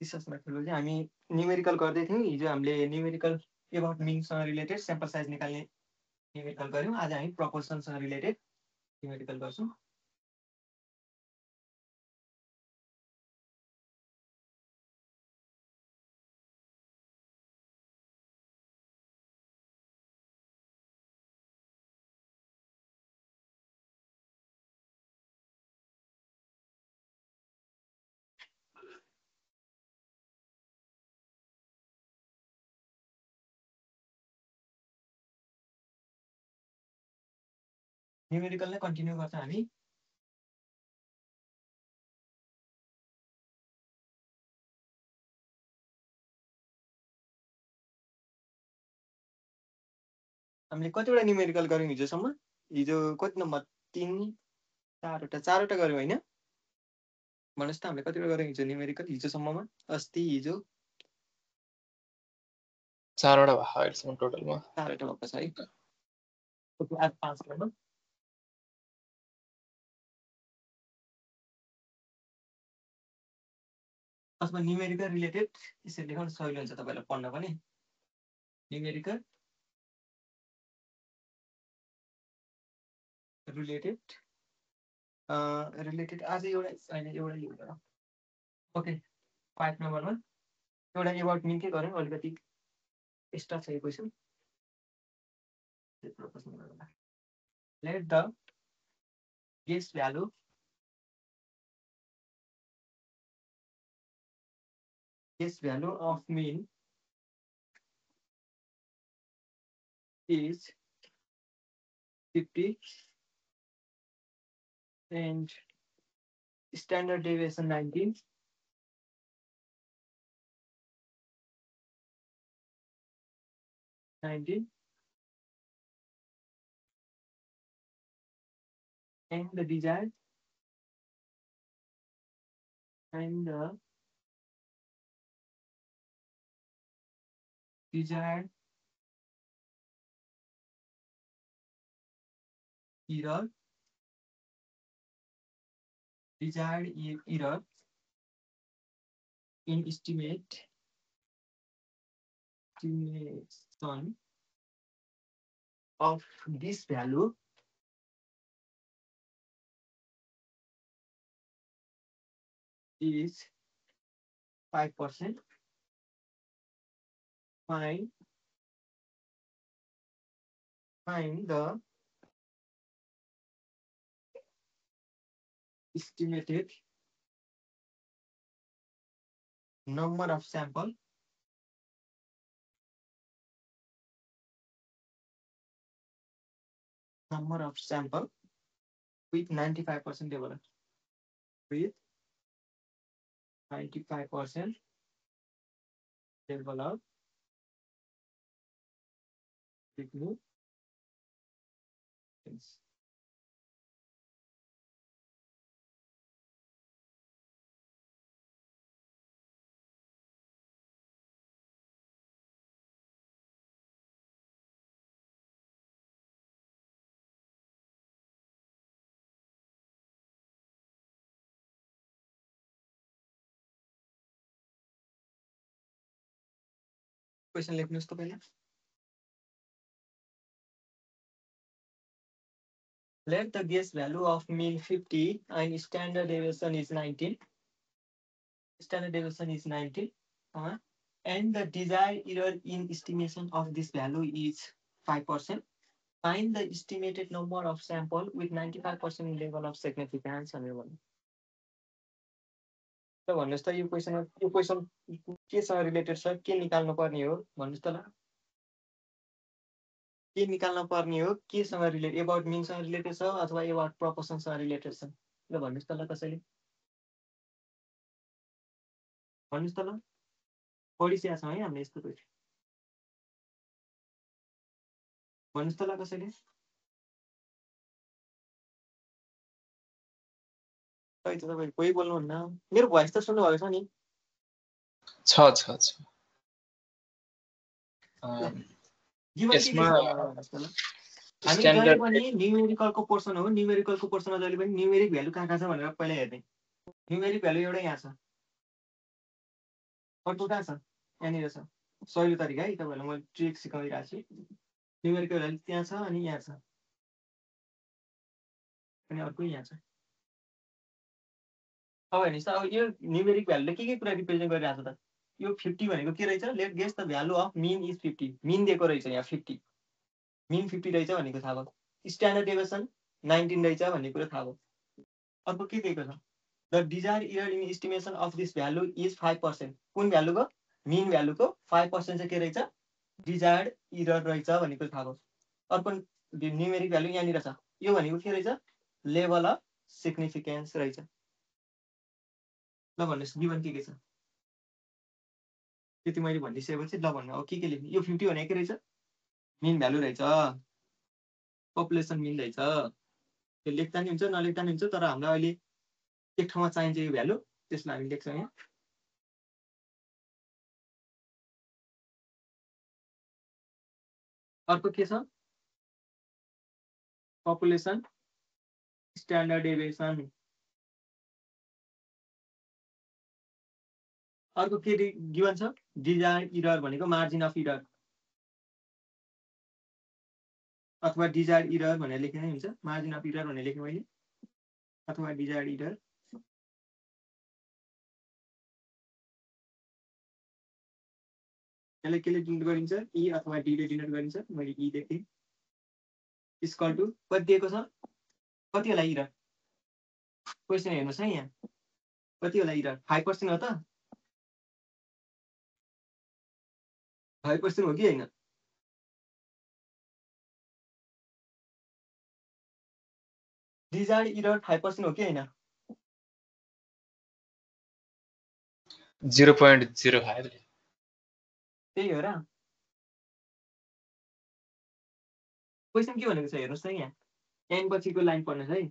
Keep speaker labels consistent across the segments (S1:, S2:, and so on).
S1: रिसर्चमा खेल्नु चाहिँ हामी न्युमेरिकल गर्दै थियौँ। हिजो हामीले न्युमेरिकल एबाउट मिनसँग रिलेटेड स्याम्पल साइज निकाल्ने न्युमेरिकल गऱ्यौँ। आज हामी प्रपोर्सनसँग रिलेटेड न्युमेरिकल गर्छौँ। न्युमेरिकल नै कन्टिन्यू गर्छौँ हामी। हामीले कतिवटा न्युमेरिकल गऱ्यौँ हिजोसम्म? हिजो कति नम्बर 3 4वटा गऱ्यौँ होइन? भन्नुहोस् त हामीले कतिवटा गऱ्यौँ हिजो न्युमेरिकल हिजोसम्ममा? अस्ति हिजो
S2: 4वटा भयो अहिलेसम्म टोटलमा।
S1: 4वटा भएको छ है। आज 5 नम्बर। अथवा न्युमेरिकल रिलेटेड यसरी लेख्न सजिलो हुन्छ तपाईँलाई पढ्न पनि। न्युमेरिकल रिलेटेड आज एउटा होइन एउटा ओके 5 नम्बरमा एउटा एबाउट मिन के गऱ्यौँ अलिकति एक्स्ट्रा छ यो question. Let the guess value of mean is 50 and standard deviation 19. And the desired error in estimation of this value is 5%. Find the estimated number of sample with 95% developed. With 95% developed. Question लेख्नुहोस् त पहिला। Let the guess value of mean 50 and standard deviation is 19. Standard deviation is 19. And the desired error in estimation of this value is 5%. Find the estimated number of sample with 95% level of significance. त भन्नुहोस् त यो question केसँग related छ, के निकाल्नु पर्ने हो भन्नुहोस् त ल। के निकाल्न पर्ने हो, केसँग रिलेटेड, एबाउट मिनसँग रिलेटेड छ अथवा एबाउट प्रपोर्सनसँग रिलेटेड छ? ल भन्नुहोस् त ल कसैले, भन्नुहोस् त ल। पढिसकेका छौँ है हामीले यस्तो क्वेसन। भन्नुहोस् त ल कसैले। खै त तपाईँ कोही बोल्नुहुन्न। मेरो भोइस त सुन्नुभएको छ नि?
S2: छ
S1: हामी जहिले पनि न्युमेरिकलको पोर्सन हो, न्युमेरिकलको पोर्सनमा जहिले पनि न्युमेरिक भ्यालु कहाँ छ भनेर पहिला हेर्ने। न्युमेरिक भ्यालु एउटै यहाँ छ। अर्को कहाँ छ यहाँनिर छ सजिलो तरिका है तपाईँहरूलाई मैले ट्रिक सिकाइरहेको छु न्युमेरिकल भ्यालु त्यहाँ छ अनि यहाँ छ अनि अर्को यहाँ छ अब हेर्नुहोस् त अब यो न्युमेरिक भ्यालुले के कुरा रिप्रेजेन्ट गरिरहेको छ त यो 50 भनेको के रहेछ let guess the value of mean is 50 mean दिएको रहेछ यहाँ 50 मिन 50 रहेछ भनेको थाहा भयो स्ट्यान्डर्ड डेभिएसन 19 रहेछ भन्ने कुरा थाहा भयो अर्को के दिएको छ the desire error in estimation of this value is 5% कुन भ्यालुको मिन भ्यालुको 5% चाहिँ के रहेछ डिजायर्ड इरर रहेछ भन्ने कुरा थाहा भयो अर्को न्युमेरिक भ्यालु यहाँनिर छ यो भनेको के रहेछ लेभल अफ सिग्निफिकेन्स रहेछ ल भन्नुहोस् गिभन के छ त्यति मैले भनिसकेपछि ल भन्नु अब के लेख्ने यो 50 भनेको के रहेछ मिन भ्यालु रहेछ पपुलेसन मिन रहेछ त्यो लेख्दा नि हुन्छ नलेख्दा नि हुन्छ तर हामीलाई अहिले एक ठाउँमा चाहिन्छ यो भ्यालु त्यसलाई हामी लेख्छौँ यहाँ अर्को के छ पपुलेसन स्ट्यान्डर्ड डेभिएसन अर्को के गिभन छ डिजायर इरर भनेको मार्जिन अफ इरर अथवा डिजायर इरर भनेर लेखे नै हुन्छ मार्जिन अफ इरर भनेर लेखेँ मैले अथवा डिजायर इरर यसलाई केले डिनोट गरिन्छ ई अथवा डीले डिनोट गरिन्छ मैले ई लेखेँ इक्वल टु कति दिएको छ कति होला इरर क्वेसन हेर्नुहोस् है यहाँ कति होला इरर 5% हो त 5% हो कि होइन डिजायर इरर 5% हो कि होइन
S2: 0.05
S1: त्यही हो र क्वेसन के भनेको छ हेर्नुहोस् त यहाँ एन पछिको लाइन पढ्नुहोस् है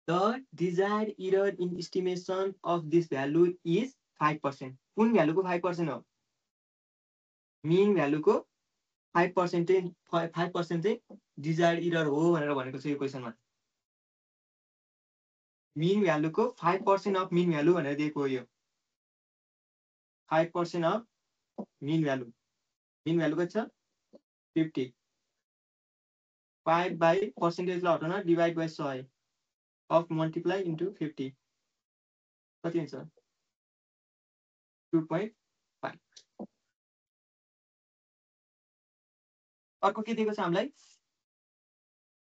S1: the desire error in estimation of this value is 5% कुन भ्यालुको 5% हो मिन भ्यालुको 5% चाहिँ डिजायर इरर हो भनेर भनेको छ यो क्वेसनमा मिन भ्यालुको 5% अफ मिन भ्यालु भनेर दिएको हो यो 5% अफ मिन भ्यालु कति छ 50 5 बाई पर्सेन्टेजलाई हटाउन divide by 100 of multiply into 50 कति हुन्छ 2.5 अर्को के दिएको छ हामीलाई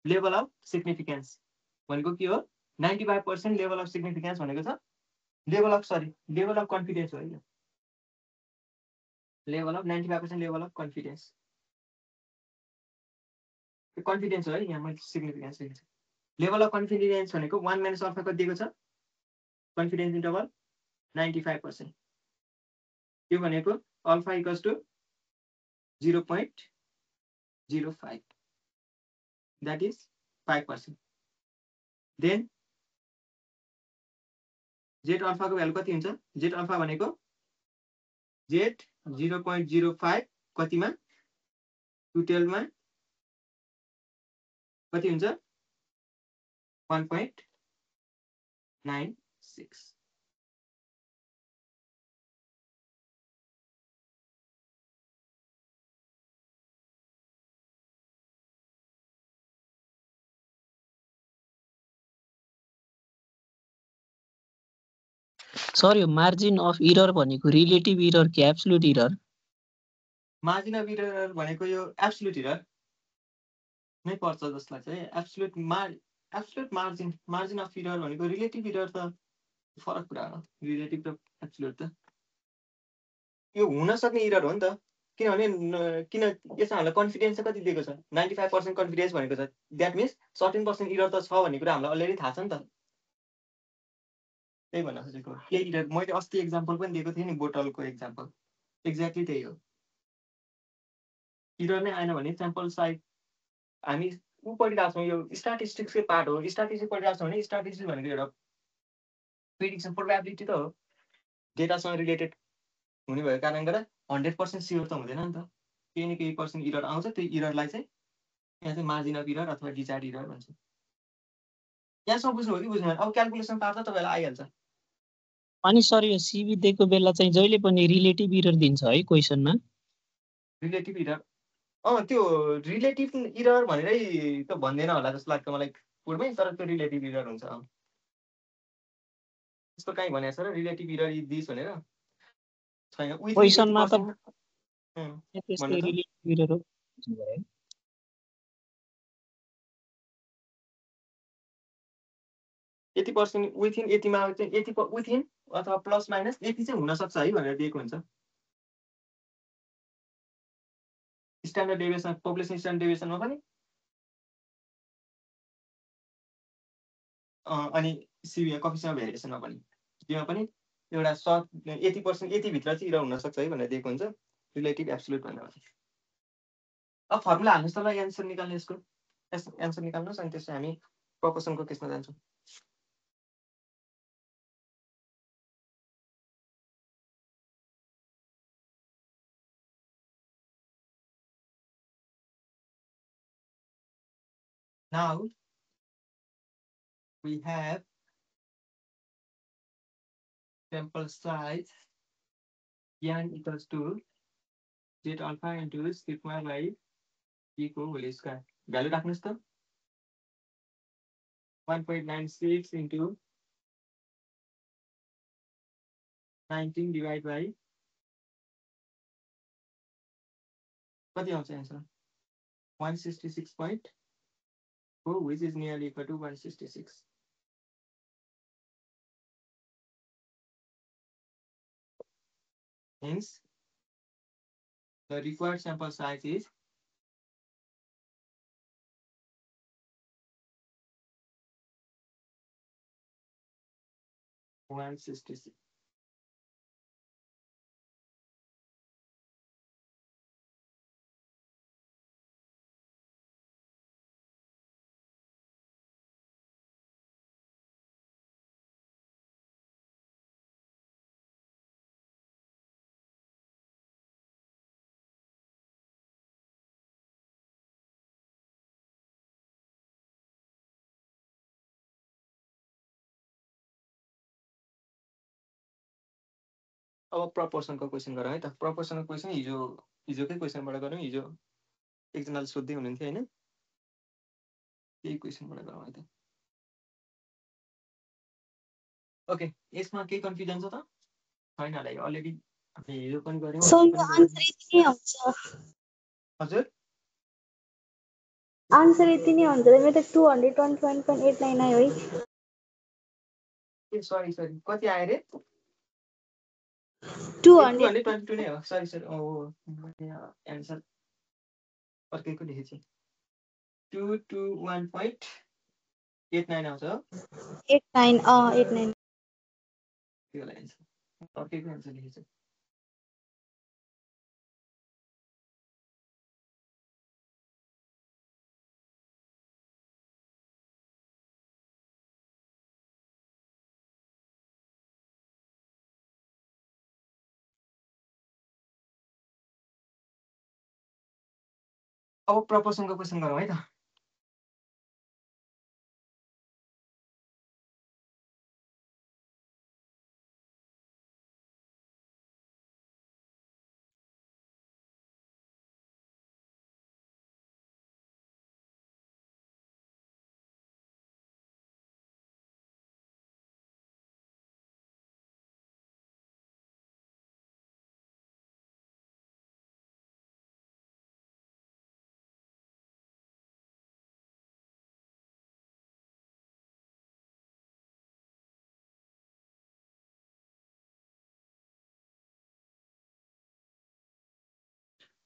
S1: लेभल अफ सिग्निफिकेन्स भनेको के हो 95% लेभल अफ सिग्निफिकेन्स भनेको छ लेभल अफ कन्फिडेन्स हो है level of 95% level of confidence confidence हो है यहाँ मैले सिग्निफिकेन्स लेखेको छु लेभल अफ कन्फिडेन्स भनेको 1 माइनस अल्फा कति दिएको छ कन्फिडेन्स इन्टरभल 95% यो भनेको alpha equals to 0.05 that is 5%. Then z alpha को भ्यालु कति हुन्छ z alpha भनेको z 0.05 कतिमा 212 मा कति हुन्छ 1.96
S3: सर यो मार्जिन अफ इरर भनेको रिलेटिभ इरर कि absolute error
S1: margin of error भनेको यो एब्सोल्युट इरर नै पर्छ जसलाई चाहिँ एब्सोल्युट मार्जिन अफ इरर भनेको रिलेटिभ इरर त फरक कुरा हो रिलेटिभ र एब्सोल्युट त यो हुन सक्ने इरर हो नि त किनभने किन यसमा हामीलाई कन्फिडेन्स चाहिँ कति दिएको छ 95% कन्फिडेन्स भनेको छ द्याट मिन्स 13% इरर त छ भन्ने कुरा हामीलाई अलरेडी थाहा छ नि त त्यही भन्न खोजेको यही इरर मैले अस्ति एक्जाम्पल पनि दिएको थिएँ नि बोटलको एक्जाम्पल एक्ज्याक्टली त्यही हो इरर नै आएन भने स्याम्पल साइज हामी ऊ पढिरहेको छौँ यो स्ट्याटिस्टिक्सकै पार्ट हो स्ट्याटिस्टिक्स पढिरहेको छौँ भने स्ट्याटिस्टिक्स भनेको एउटा प्रिडिक्सन प्रोबेबिलिटी त हो डेटासँग रिलेटेड हुने भएको कारणले गर्दा 100% स्योर त हुँदैन नि त केही न केही पर्सेन्ट इरर आउँछ त्यो इररलाई चाहिँ यहाँ चाहिँ मार्जिन अफ इरर अथवा डिजायर्ड इरर भन्छ यहाँसम्म बुझ्नु हो कि बुझ्नु अब क्यालकुलेसन पार्ट त तपाईँलाई आइहाल्छ
S3: अनि सर यो सिबी दिएको बेला चाहिँ जहिले पनि रिलेटिभ इरर दिन्छ है क्वेसनमा?
S1: रिलेटिभ इरर त्यो रिलेटिभ इरर भनेरै त भन्दैन होला जस्तो लाग्छ मलाई कोडमै, तर त्यो रिलेटिभ इरर हुन्छ। त्यस्तो कहीँ भनेको छ र रिलेटिभ इरर इज दिस भनेर छैन।
S3: क्वेसनमा त
S1: भन्नु
S3: त्यस्तै
S1: त
S3: रिलेटिभ इरर हो।
S1: 80% विथिन यतिमा चाहिँ 80 विथिन अथवा प्लस माइनस यति चाहिँ हुन सक्छ है भनेर दिएको हुन्छ। स्ट्यान्डर्ड डेभिएसन पपुलेसन स्ट्यान्डर्ड डेभिएसनमा पनि अनि सिबी कफिसमा भेरिएसनमा पनि त्योमा पनि एउटा सर्ट 80% यतिभित्र चाहिँ इरर हुन सक्छ है भनेर दिएको हुन्छ रिलेटिभ एब्सोल्युट भनेर। अब फर्मुला हाल्नुहोस् त ल एन्सर निकाल्ने यसको एन्सर निकाल्नुहोस् अनि त्यसपछि हामी प्रोपोर्सनको केसमा जान्छौँ। Now we have sample size n equals to z alpha into sigma by e को whole square. Value राख्नुहोस् त 1.96 into 19 divided by कति आउँछ answer 166.4 which is nearly equal to 166. Hence the required sample size is 166. अब प्रपोर्सनको question गरौँ है त। प्रपोर्सनको question हिजोकै क्वेसनबाट गरौँ। हिजो एकजनाले सोध्दै हुनुहुन्थ्यो होइन, त्यही क्वेसनबाट गरौँ है त। ओके, यसमा केही कन्फ्युजन छ त छैन होला? अलरेडी हामी हिजो पनि गऱ्यौँ। हजुर
S4: आन्सर यति नै हुन्छ। मेरो त 221.89 आयो है।
S1: ए सरी कति आयो रे?
S4: 222
S1: नै हो। Sorry answer अर्कैको लेखेछु। 221.89 आउँछ हो।
S4: 89
S1: त्यो होला एन्सर, अर्कैको एन्सर लेखेछु। अब प्रपोर्सनको क्वेसन गरौँ है त।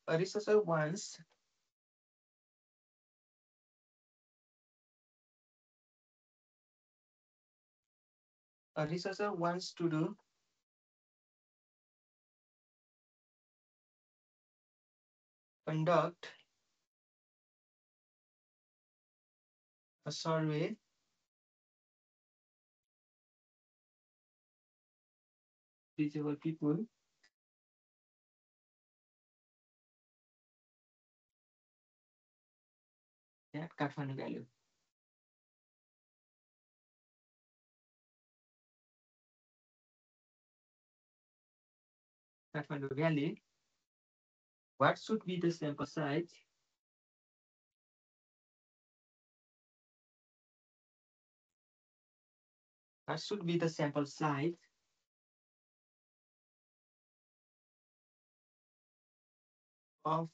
S1: A researcher wants to do conduct a survey disabled people at Kathmandu value. Kathmandu Valley, what should be the sample size of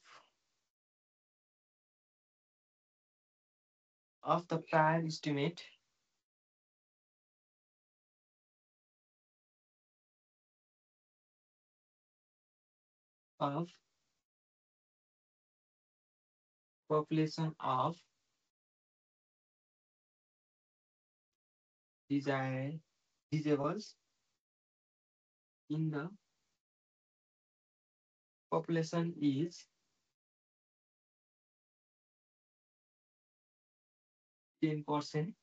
S1: the prior estimate of population of disables in the population is 10%,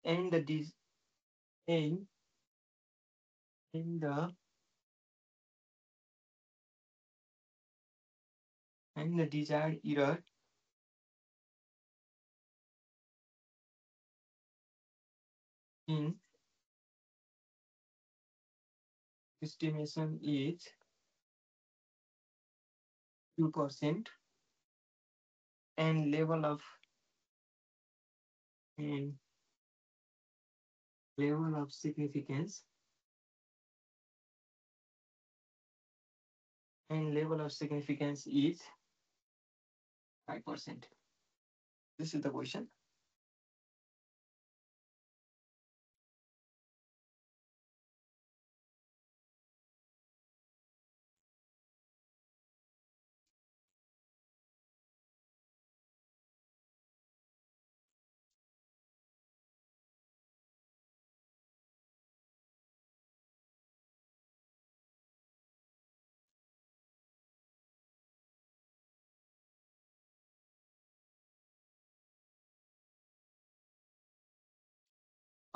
S1: and the and the desired error in estimation is 2%, and level of significance is 5%. This is the question.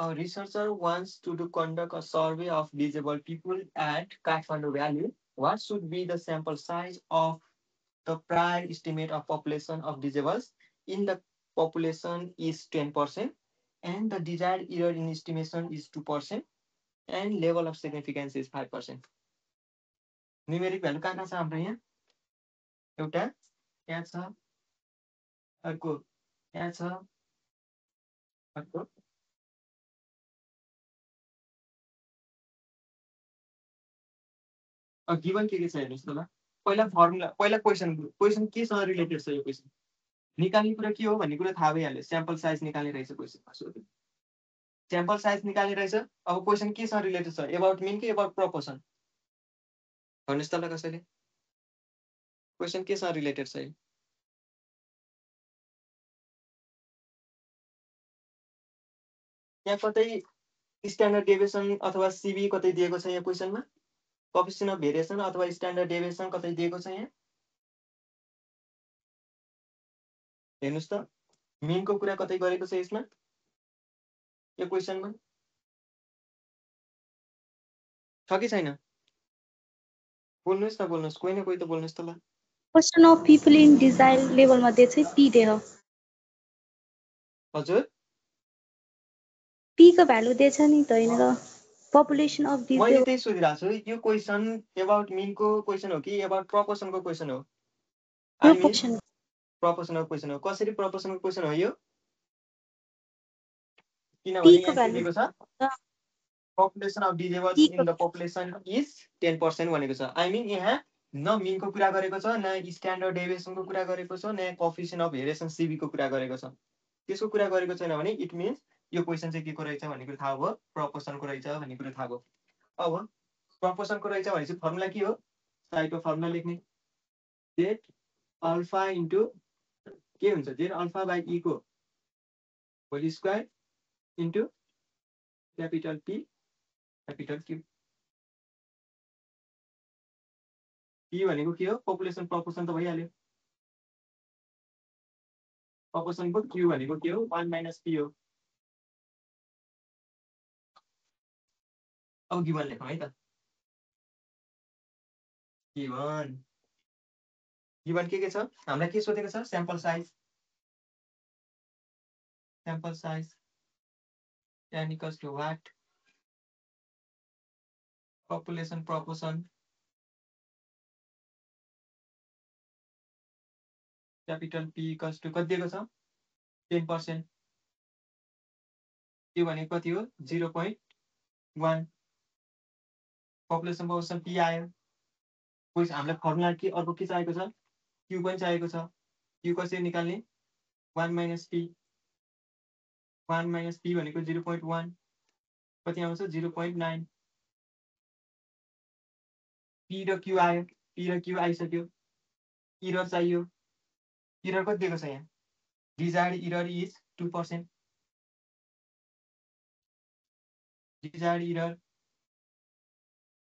S1: A researcher wants to conduct a survey of disabled people at Kathmandu Valley. What should be the sample size of the prior estimate of population of disables in the population is 10%, and the desired error in estimation is 2%, and level of significance is 5%. Numeric value कहाँ छ हाम्रो यहाँ? एउटा यहाँ छ, अर्को यहाँ छ, अर्को गिभन के छ हेर्नुस् त ल। पहिला फर्मुला, पहिला क्वेशन केसँग रिलेटेड छ यो क्वेशन? निकाल्ने कुरा के हो भन्ने कुरा थाहा भइहाल्यो। स्याम्पल साइज निकाल्ने रहेछ क्वेशन। स्याम्पल साइज निकाल्ने रहेछ। अब क्वेशन केसँग रिलेटेड छ? एबाउट मिन कि एबाउट प्रपोर्सन? भन्नुस् त ल कसैले। क्वेशन केसँग रिलेटेड छ? यहाँ कतै स्ट्यान्डर्ड डेभिएसन अथवा सीबी कतै दिएको छ यहाँ क्वेशनमा? कोएफिसिएन्ट अफ भेरिएसन अथवा स्ट्यान्डर्ड डेभिएसन कतै दिएको छ यहाँ? हेर्नुस् त, मिनको कुरा कतै गरेको छ यसमा? यो क्वेशनमा छ कि छैन? बोल्नुस् न, बोल्नुस्, कोही न कोही त बोल्नुस् त ल।
S4: Question of people in desire लेभलमा दिएको चाहिँ पी दिएको।
S1: हजुर,
S4: पी को भ्यालु दिएछ नि त, हैन र? पपुलेसन अफ
S1: मैले
S4: डिजायर
S1: त्यही सोधिरहेको छु। यो क्वेशन एबाउट मिनको क्वेशन हो कि एबाउट प्रपोर्सनको क्वेशन हो? आई मिन
S4: प्रोपोर्सन
S1: प्रपोर्सनको क्वेशन हो। कसरी प्रपोर्सनको क्वेशन हो यो? किनभने
S4: पी को
S1: यहाँ के
S4: भ्यालु
S1: दिएको छ? population of disabled in the population is 10% भनेको छ। आई मिन यहाँ न मिनको कुरा गरेको छ, न स्ट्यान्डर्ड डेभिएसनको कुरा गरेको छ, न कोएफिसिएन्ट अफ भेरिएसन सीबी को कुरा गरेको छ। त्यसको कुरा गरेको छैन भने इट मिन्स यो क्वेशन चाहिँ के को रहेछ भन्ने कुरा थाहा भयो, प्रपोर्सनको रहेछ भन्ने कुरा थाहा भयो। अब प्रपोर्सनको रहेछ भनेपछि फर्मुला के हो? साइडको फर्मुला लेख्ने, जेड अल्फा इन्टु के हुन्छ? जेड अल्फा बाई ई को whole square into capital P capital Q. P भनेको के हो? पपुलेसन प्रपोर्सन त भइहाल्यो। प्रपोर्सनको क्यू भनेको के हो? 1 माइनस पी हो। अब गिभन लेखौँ है त। गिभन के छ? हामीलाई के सोधेको छ? Sample size. Sample size n equals to what? Population proportion capital P equals to कति दिएको छ 10%, त्यो भनेको कति हो 0.1 पपुलेसन प्रोपोर्सन P आयो। कोही हामीलाई फर्मुला के अर्को के चाहिएको छ Q पनि चाहिएको छ। Q कसरी निकाल्ने 1 - P 1 - P भनेको 0.1 कति आउँछ 0.9 P र Q आयो। P र Q आइसक्यो। इरर चाहियो। इरर कति दिएको छ यहाँ desired error is 2%, desired error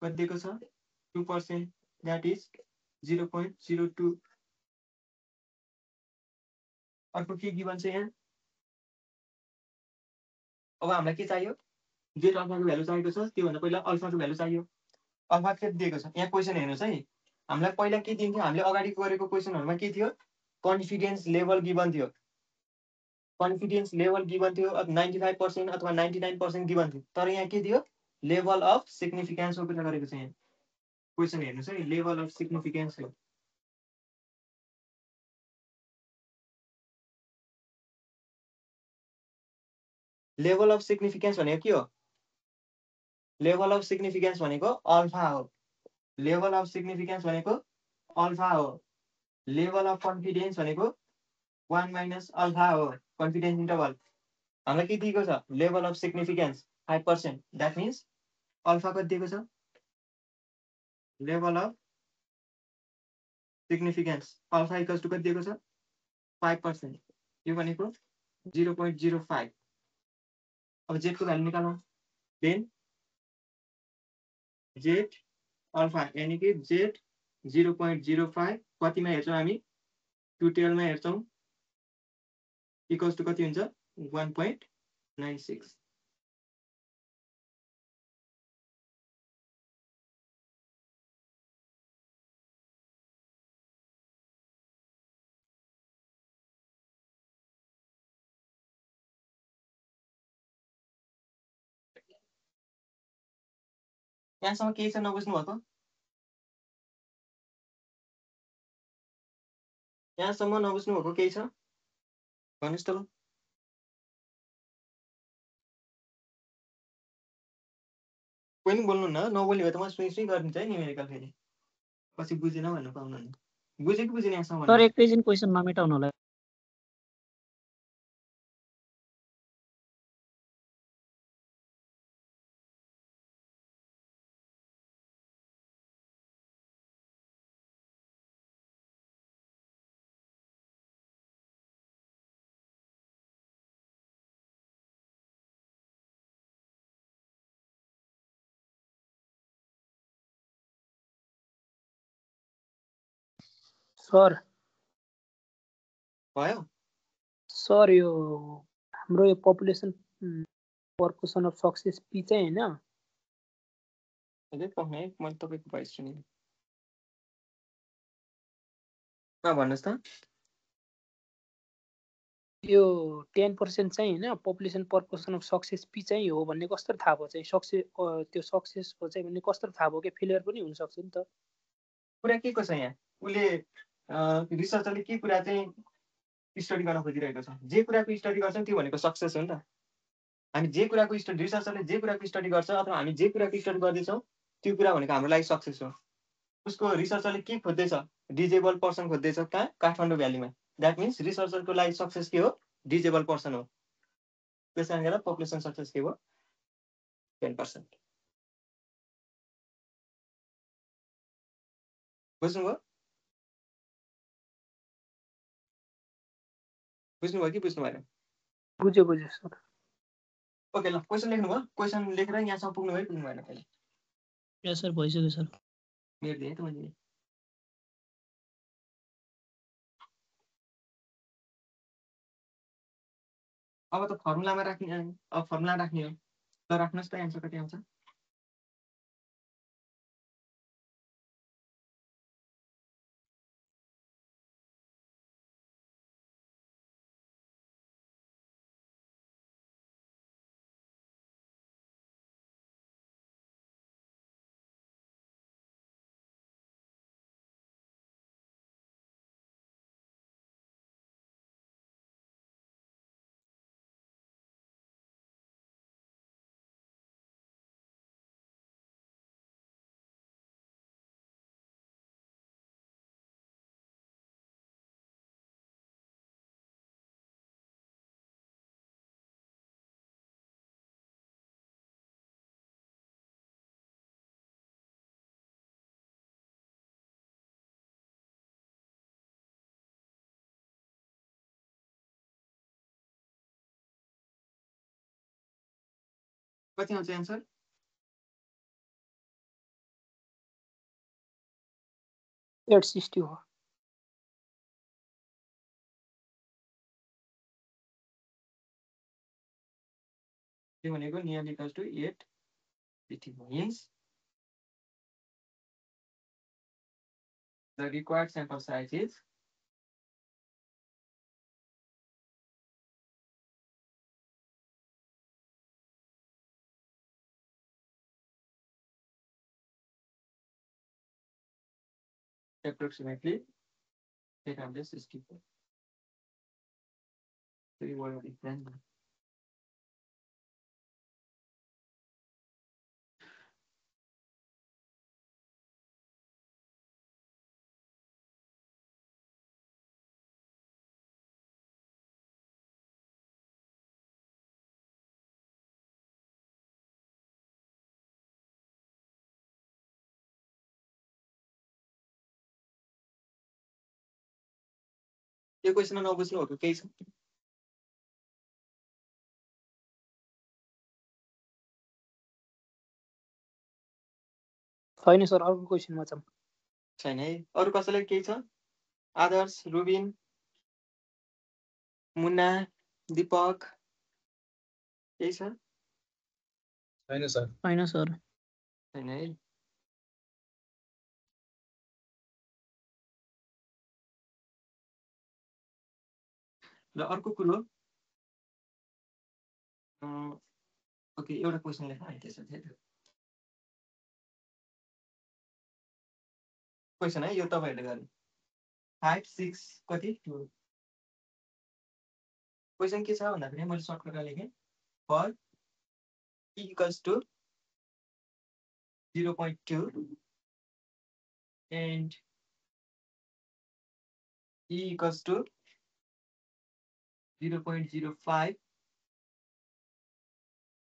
S1: कति दिएको छ 2%, द्याट इज 0.02। अर्को के गिभन छ यहाँ अब हामीलाई के चाहियो जेट अल्फाको भ्यालु चाहिएको छ। त्योभन्दा पहिला अल्फाको भ्यालु चाहियो। अल्फा के दिएको छ यहाँ क्वेसन हेर्नुहोस् है। हामीलाई पहिला के दिन्थ्यो हामीले अगाडि गरेको क्वेसनहरुमा के थियो कन्फिडेन्स लेभल गिभन थियो। कन्फिडेन्स लेभल गिभन थियो 95% अथवा 99% गिभन थियो। तर यहाँ के थियो लेभल अफ सिग्निफिकेन्सको कुरा गरेको छ। यहाँ क्वेसन हेर्नुहोस् है लेभल अफ सिग्निफिकेन्स हो। लेभल अफ सिग्निफिकेन्स भनेको के हो लेभल अफ सिग्निफिकेन्स भनेको अल्फा हो। लेभल अफ सिग्निफिकेन्स भनेको अल्फा हो। लेभल अफ कन्फिडेन्स भनेको 1 - अल्फा हो। कन्फिडेन्स इन्टरभल हामीलाई के दिएको छ level of significance 5%, that means alpha कति दिएको छ level of significance alpha equals to कति दिएको छ 5%, यो भनेको 0.05। अब जेडको भ्यालु निकालौँ। देन जेड अल्फा यानी कि जेड 0.05 कतिमा हेर्छौँ हामी 212 मा हेर्छौँ इक्वल्स टु कति हुन्छ 1.96। यहाँसम्म केही छ नबुझ्नु भएको यहाँसम्म नबुझ्नु भएको केही छ भन्नुहोस् त ल। कोही पनि बोल्नु न नबोल्ने भए त म सुई सुई गरिदिन्छ है न्युमेरिकल फेरि पछि बुझेन भन्नु पाउनु नि। बुझ्यो कि बुझेन यहाँसम्म
S3: सर एकैछिन क्वेसन नमेटाउनु होला। सर
S1: भयो।
S3: सर यो हाम्रो यो पपुलेसन पर्कुसन अफ सक्सेस पी चाहिँ हैन
S1: अझै पढ्ने है मैले तपाईँको भोइस सुनेँ। भन्नुहोस् त
S3: यो 10% चाहिँ हैन पपुलेसन पर्कुसन अफ सक्सेस पी चाहिँ हो भन्ने कस्तो थाहा भयो चाहिँ सक्सेस त्यो सक्सेस हो चाहिँ भन्ने कस्तो थाहा भयो कि फेलियर पनि हुन सक्छ नि त।
S1: कुरा के को छ यहाँ उसले रिसर्चरले के कुरा चाहिँ स्टडी गर्न खोजिरहेको छ। जे कुराको स्टडी गर्छौँ त्यो भनेको सक्सेस हो नि त। हामी जे कुराको स्टडी रिसर्चरले जे कुराको स्टडी गर्छ अथवा हामी जे कुराको स्टडी गर्दैछौँ त्यो कुरा भनेको हाम्रो लागि सक्सेस हो। उसको रिसर्चरले के खोज्दैछ डिजेबल पर्सन खोज्दैछ कहाँ काठमाडौँ भ्यालीमा। द्याट मिन्स रिसर्चरको लागि सक्सेस के हो डिजेबल पर्सन हो। त्यस कारणले गर्दा पपुलेसन सक्सेस के हो 10%। बुझ्नुभयो बुझ्नुभयो कि बुझ्नु भएन।
S3: बुझ्यो बुझ्यो सर।
S1: ओके ल क्वेसन लेख्नुभयो क्वेसन लेखेर यहाँसम्म पुग्नुभयो पुग्नु भएन पहिले
S3: यस सर भइसक्यो सर।
S1: मेरो दिएँ त मैले। अब त फर्मुलामा राख्ने अब फर्मुला राख्ने हो ल राख्नुहोस् त एन्सर कति आउँछ। कति आउँछ एन्सर?
S3: $860 हो।
S1: त्यो भनेको nearly equals to 8 it means the required sample size is approximately 864. So you want to different. यो क्वेसनमा नबुझ्नुहरूको केही छ?
S3: छैन सर, अर्को क्वेसनमा छ।
S1: छैन है। अरू कसैलाई केही छ? आदर्श, रुबिन, मुन्ना, दीपक केही छ?
S2: छैन सर।
S3: छैन सर।
S1: छैन है। र अर्को कुरो ओके, एउटा क्वेसन लेख्न आइदिएछ थियो। क्वेसन है, यो तपाईँहरूले गर्नु 5 6 कति 2। क्वेसन के छ भन्दाखेरि मैले सर्टकटमा लेखेँ for e equals to 0.2 and e equals to 0.05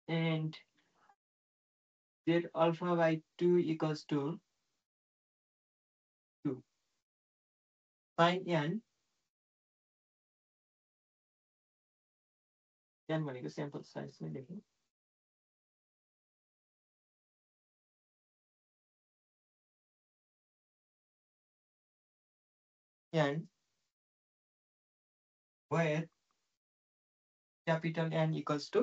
S1: and z alpha by 2 equals to 2. Find n भनेको स्याम्पल साइजमै लेखेँ। n where capital N equals to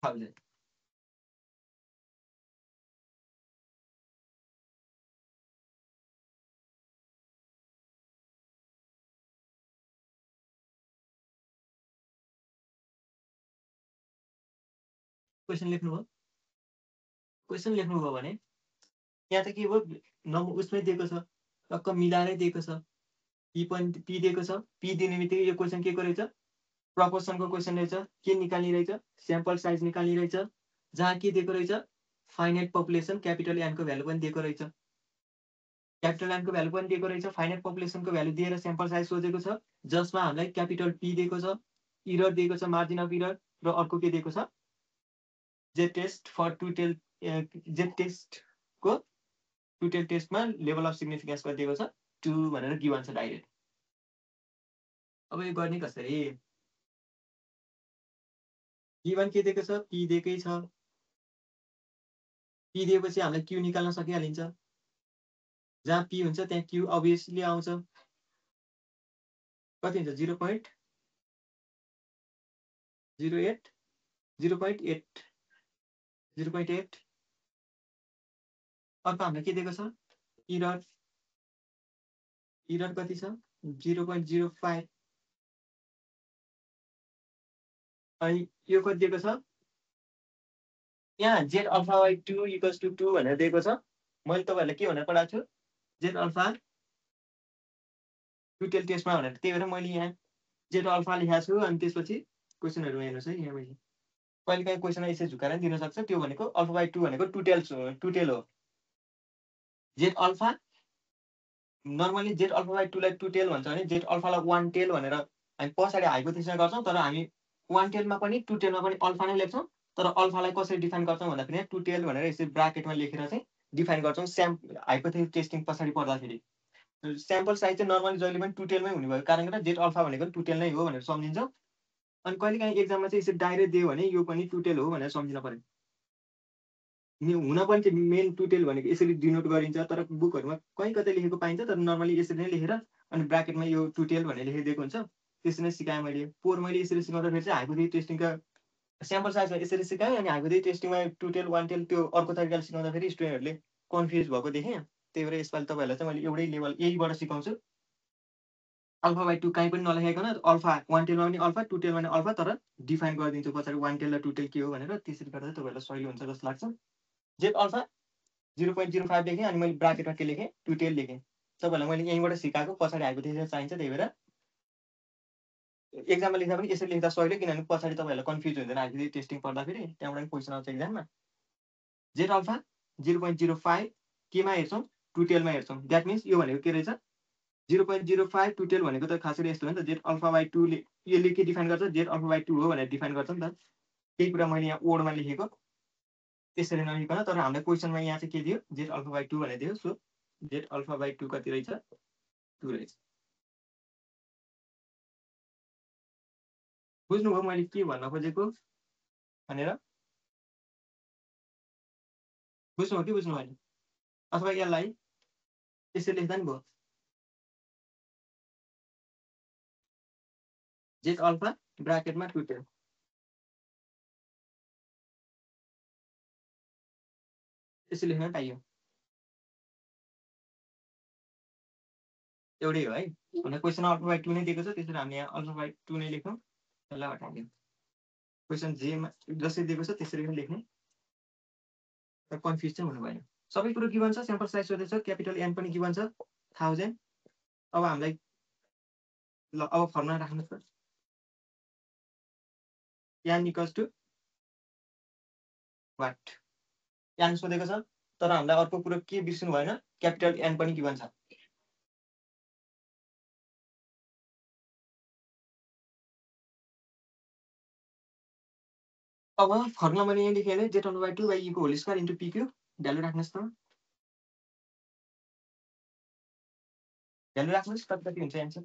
S1: 1000. Question लेख्नुभयो? क्वेसन लेख्नुभयो भने यहाँ त के हो, उसमै दिएको छ, टक्क मिलाएरै दिएको छ। पी पनि पी दिएको छ। पी दिने बित्तिकै यो क्वेसन के को रहेछ? प्रपोर्सनको क्वेसन रहेछ। के निकाल्ने रहेछ? स्याम्पल साइज निकाल्ने रहेछ। जहाँ के दिएको रहेछ? Finite population capital Enco value पनि दिएको रहेछ। क्यापिटल एनको भ्यालु पनि दिएको रहेछ, फाइनाइट पपुलेसनको भ्यालु दिएर स्याम्पल साइज सोधेको छ, जसमा हामीलाई क्यापिटल पी दिएको छ, इरर दिएको छ, मार्जिन अफ इरर, र अर्को के दिएको छ? Z test for two tail Z टेस्टको टुटेल टेस्टमा लेभल अफ सिग्निफिकेन्स दिएको छ 2 भनेर गिभन छ डाइरेक्ट। अब यो गर्ने कसरी? गिभन के दिएको छ? पी दिएकै छ। पी दिएपछि हामीलाई क्यू निकाल्न सकिहालिन्छ। जहाँ पी हुन्छ त्यहाँ क्यू अभियसली आउँछ। कति हुन्छ? 0.08 0.8 0.8। अर्को हामीलाई के दिएको छ? इरर इरर कति छ? 0.05। अनि यो कति दिएको छ? यहाँ Z alpha by 2 equals to 2 भनेर दिएको छ। मैले तपाईँहरूलाई के भनेर पढाएको छु? जेड अल्फा टुटेल टेस्टमा भनेर। त्यही भएर मैले यहाँ जेड अल्फा लेखाएको छु। अनि त्यसपछि क्वेसनहरू हेर्नुहोस् है। यहाँ मैले कहिले काहीँ क्वेसन यसरी झुकाएर दिन सक्छ। त्यो भनेको अल्फा बाई 2 भनेको टुटेल हो। Z alpha normally Z alpha by 2 लाई टुटेल भन्छ भने जेड अल्फालाई 1 टेल भनेर हामी पछाडि हाइपोथेसिस गर्छौँ। तर हामी 1 टेलमा पनि 2 टेलमा पनि अल्फा नै लेख्छौँ। तर अल्फालाई कसरी डिफाइन गर्छौँ भन्दाखेरि 2 टेल भनेर यसरी ब्राकेटमा लेखेर चाहिँ डिफाइन गर्छौँ हाइपोथेसिस टेस्टिङ पछाडि पर्दाखेरि। स्याम्पल साइज चाहिँ नर्मली जहिले पनि 2 टेलमै हुने भएको कारणले गर्दा जेड अल्फा भनेको 2 टेल नै हो भनेर सम्झिन्छौँ। अनि कहिलेकाहीँ एक्जाममा चाहिँ यसरी डाइरेक्ट दियो भने यो पनि टुटेल हो भनेर सम्झिन पर्यो। हुन पनि चाहिँ मेन टुटेल भनेको यसरी डिनोट गरिन्छ, तर बुकहरूमा कहीँ कतै लेखेको पाइन्छ, तर नर्मली यसरी नै लेखेर अनि ब्राकेटमा यो टुटेल भनेर लेखिदिएको हुन्छ। त्यसरी नै सिकाएँ मैले। पोहोर मैले यसरी सिकाउँदाखेरि चाहिँ हाइपोथेसिस टेस्टिङका स्याम्पल साइजमा यसरी सिकाएँ, अनि हाइपोथेसिस टेस्टिङमा टुटेल वान टेल त्यो अर्को तरिकाले सिकाउँदाखेरि स्टुडेन्टहरूले कन्फ्युज भएको देखेँ। त्यही भएर यसपालि तपाईँहरूलाई चाहिँ मैले एउटै लेभल यहीबाट सिकाउँछु। अल्फा बाई टू कहीँ पनि नलेखाइकन अल्फा वान टेलमा पनि अल्फा, टू टेलमा पनि अल्फा, तर डिफाइन गरिदिन्छु पछाडि वान टेल र टू टेल के हो भनेर। त्यसरी गर्दा तपाईँहरूलाई सजिलो हुन्छ जस्तो लाग्छ। जेड अल्फा 0.05 लेखेँ, अनि मैले ब्राकेटमा के लेखेँ, टू टेल लेखेँ। तपाईँहरूलाई मैले यहीँबाट सिकाएको, पछाडि हाइपोथेसिस चाहिन्छ, त्यही भएर एक्जाममा लेख्दा पनि यसरी लेख्दा सजिलो, किनभने पछाडि तपाईँहरूलाई कन्फ्युज हुँदैन हाइपोथेसिस टेस्टिङ पढ्दाखेरि, त्यहाँबाट पनि क्वेसन आउँछ एक्जाममा। जेड अल्फा 0.05 केमा हेर्छौँ, टू टेलमा हेर्छौँ। द्याट मिन्स यो भनेको के रहेछ, 0.05 टू टेल भनेको त खासै यस्तो हो नि त, जेड अल्फा बाई टूले यसले के डिफाइन गर्छ, जेड अल्फा बाई टू हो भनेर डिफाइन गर्छ नि त। त्यही कुरा मैले यहाँ ओडमा लेखेको, त्यसरी नलेखिकन। तर हाम्रो क्वेसनमा यहाँ चाहिँ के दियो, जेड अल्फा बाई टू भनेर दियो। So Z alpha by two कति रहेछ, टू रहेछ। बुझ्नुभयो मैले के भन्न खोजेको भनेर? बुझ्नुभयो कि बुझ्नु भएन? अथवा यसलाई यसरी लेख्दा नि भयो, जेड अल्फा ब्राकेटमा टू टेल। यसरी लेख्न पाइयो, एउटै हो है। भने क्वेसन अल्फा बाई टू नै दिएको छ, त्यसरी हामीले यहाँ अल्फा बाई टू नै लेखौँ, त्यसलाई हटाइदिउँ। क्वेसन जेमा जसरी दिएको छ त्यसरी नै लेख्ने, कन्फ्युज चाहिँ हुनु भएन। सबै कुरो गिभन छ, स्याम्पल साइज सोधेको छ, क्यापिटल एन पनि गिभन छ 1000। अब हामीलाई ल अब फर्मुला राख्नुहोस् त, n equals to what, n सोधेको छ, तर हामीलाई अर्को कुरो के बिर्सिनु भएन, क्यापिटल एन पनि गिभन छ। अब फर्मुला मैले यहाँ लेखेँ Z alpha by two by ई को whole square into P Q. Value राख्नुहोस् त, भ्यालु राख्नुहोस्, कति हुन्छ एन्सर,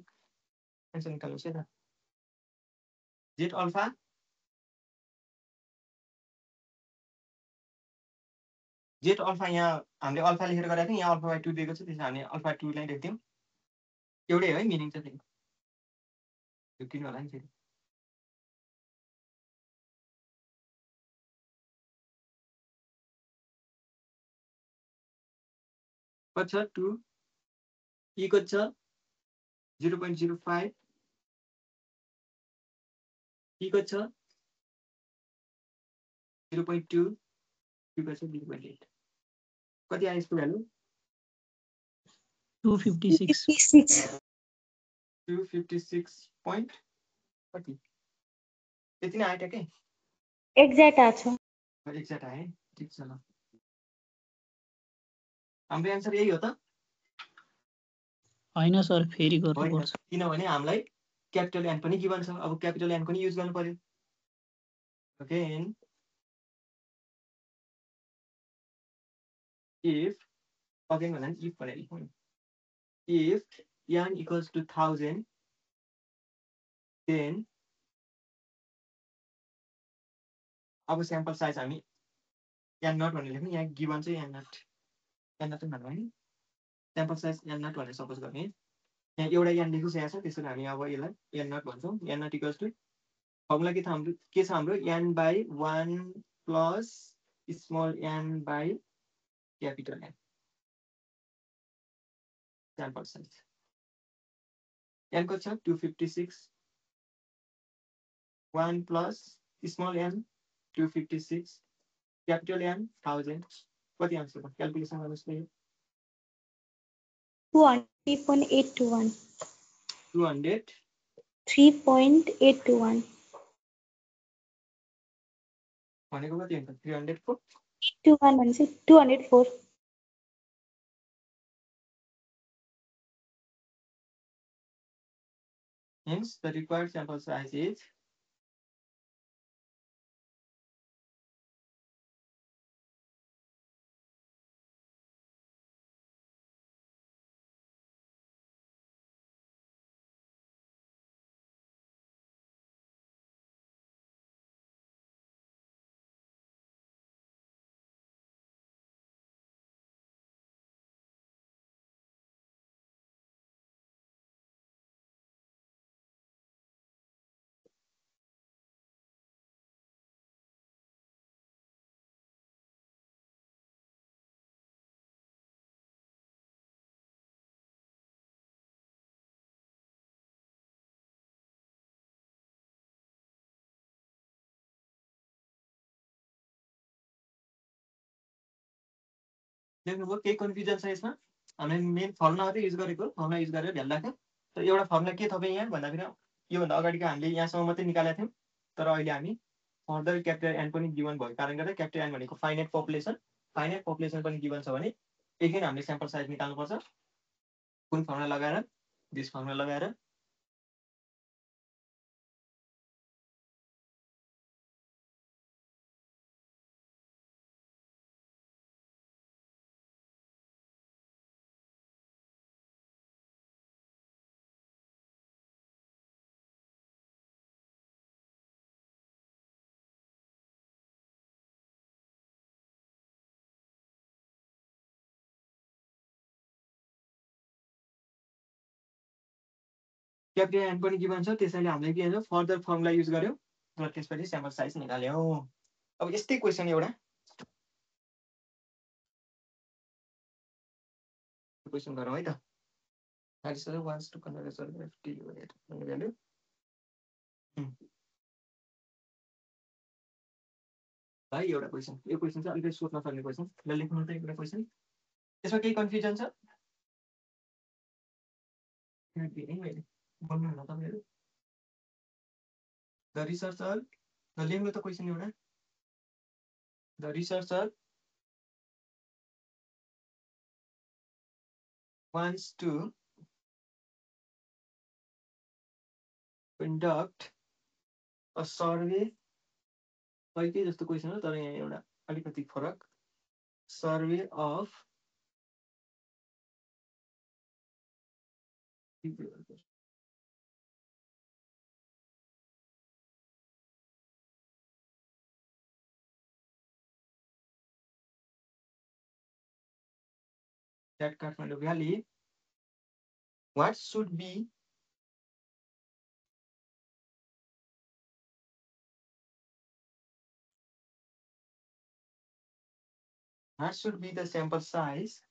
S1: एन्सर निकाल्नुहोस् है त। जेड अल्फा यहाँ हामीले अल्फा लेखेर गराएको थियौँ, यहाँ अल्फा बाई टू दिएको छ, त्यसमा हामीले अल्फा टूलाई लेख्थ्यौँ। एउटै है मिनिङ चाहिँ फेरि, यो किन होला नि फेरि। कति छ, टू, ई कति छ 0.05, ई कति छ 0.2, क्यू कति छ 0.8। कति आयो यसको भ्यालु,
S3: 256
S1: 256 पोइन्ट कति, यति नै आयो ट्याक्कै,
S4: एक्ज्याक्ट आएको छ।
S1: एक्ज्याक्ट आयो, ठिक छ ल। हाम्रो एन्सर यही हो त?
S3: होइन सर, फेरि गर्नुपर्छ।
S1: किनभने हामीलाई क्यापिटल एन पनि गिभन छ, अब क्यापिटल एन पनि युज गर्नु पर्यो। ओके, इफ अगेन भन्दा नि इफ भनेर लेखौँ, if n equals to 1000 then अब स्याम्पल साइज हामी एन नट भनेर लेख्ने, यहाँ गिभन चाहिँ एन नट भन्नु है, स्याम्पल साइज एन नट भनेर सपोज गर्ने। यहाँ एउटा एन लेखेको छ यहाँ छ, त्यसरी हामी अब यसलाई एन नट भन्छौँ। N naught equals to formula के छ हाम्रो, n by 1 plus small n by capital n, sample size n कति छ 256, 1 plus small n 256, capital n 1000, कति आउँछ त क्याल्कुलेसन गर्नुहोस् न।
S4: 203.821 3.821
S1: भनेको कति हुन्छ 304,
S4: 821 भनेपछि 204।
S1: hence the required sample size is लेख्नुभयो केही कन्फ्युजन छ यसमा हामीले मेन फर्मुला मात्रै युज गरेको फर्मुला युज गरेर ध्यान राख्यो तर एउटा फर्मुला के थपेँ यहाँ भन्दाखेरि योभन्दा अगाडिको हामीले यहाँसम्म मात्रै निकालेका थियौँ तर अहिले हामी फर्दर क्यापिटल एन पनि गिभन भएको कारणले गर्दा क्यापिटल एन भनेको फाइनाइट पपुलेसन पनि गिभन छ भने एकदिन हामीले स्याम्पल साइज निकाल्नुपर्छ कुन फर्मुला लगाएर दिस फर्मुला लगाएर क्यापिटल एन पनि गिभन छ त्यसैले हामीले के भन्छ फर्दर फर्मुला युज गर्यौँ र त्यसपछि स्याम्पल साइज निकाल्यौँ अब यस्तै क्वेसन एउटा क्वेसन गरौँ है त wants to convert a survey FT value भाइ एउटा क्वेसन यो क्वेसन चाहिँ अलिकति सोध्न पर्ने क्वेसन ल लेख्नु त एउटा क्वेसन त्यसमा केही कन्फ्युजन छ भन्नु न तपाईँहरू द रिसर्चर ल लेख्नु त क्वेसन एउटा the researcher wants to conduct a survey के जस्तो क्वेसन हो तर यहाँ एउटा अलिकति फरक survey of that Kathmandu Valley, what should be the sample size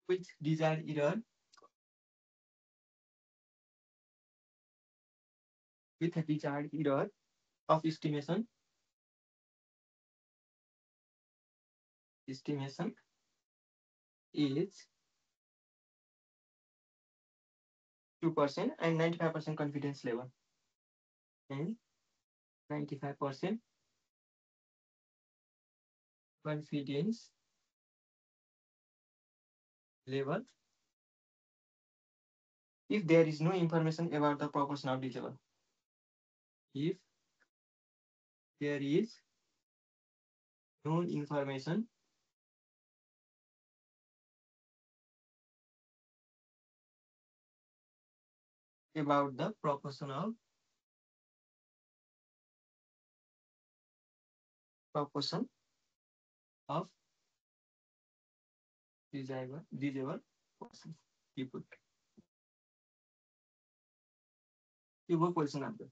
S1: with desired error with a desired error of estimation is 2% and 95% confidence level and 95% confidence level if there is no information about the proportion of disable. If there is no information about the proportion of disabled person people. You work question answer.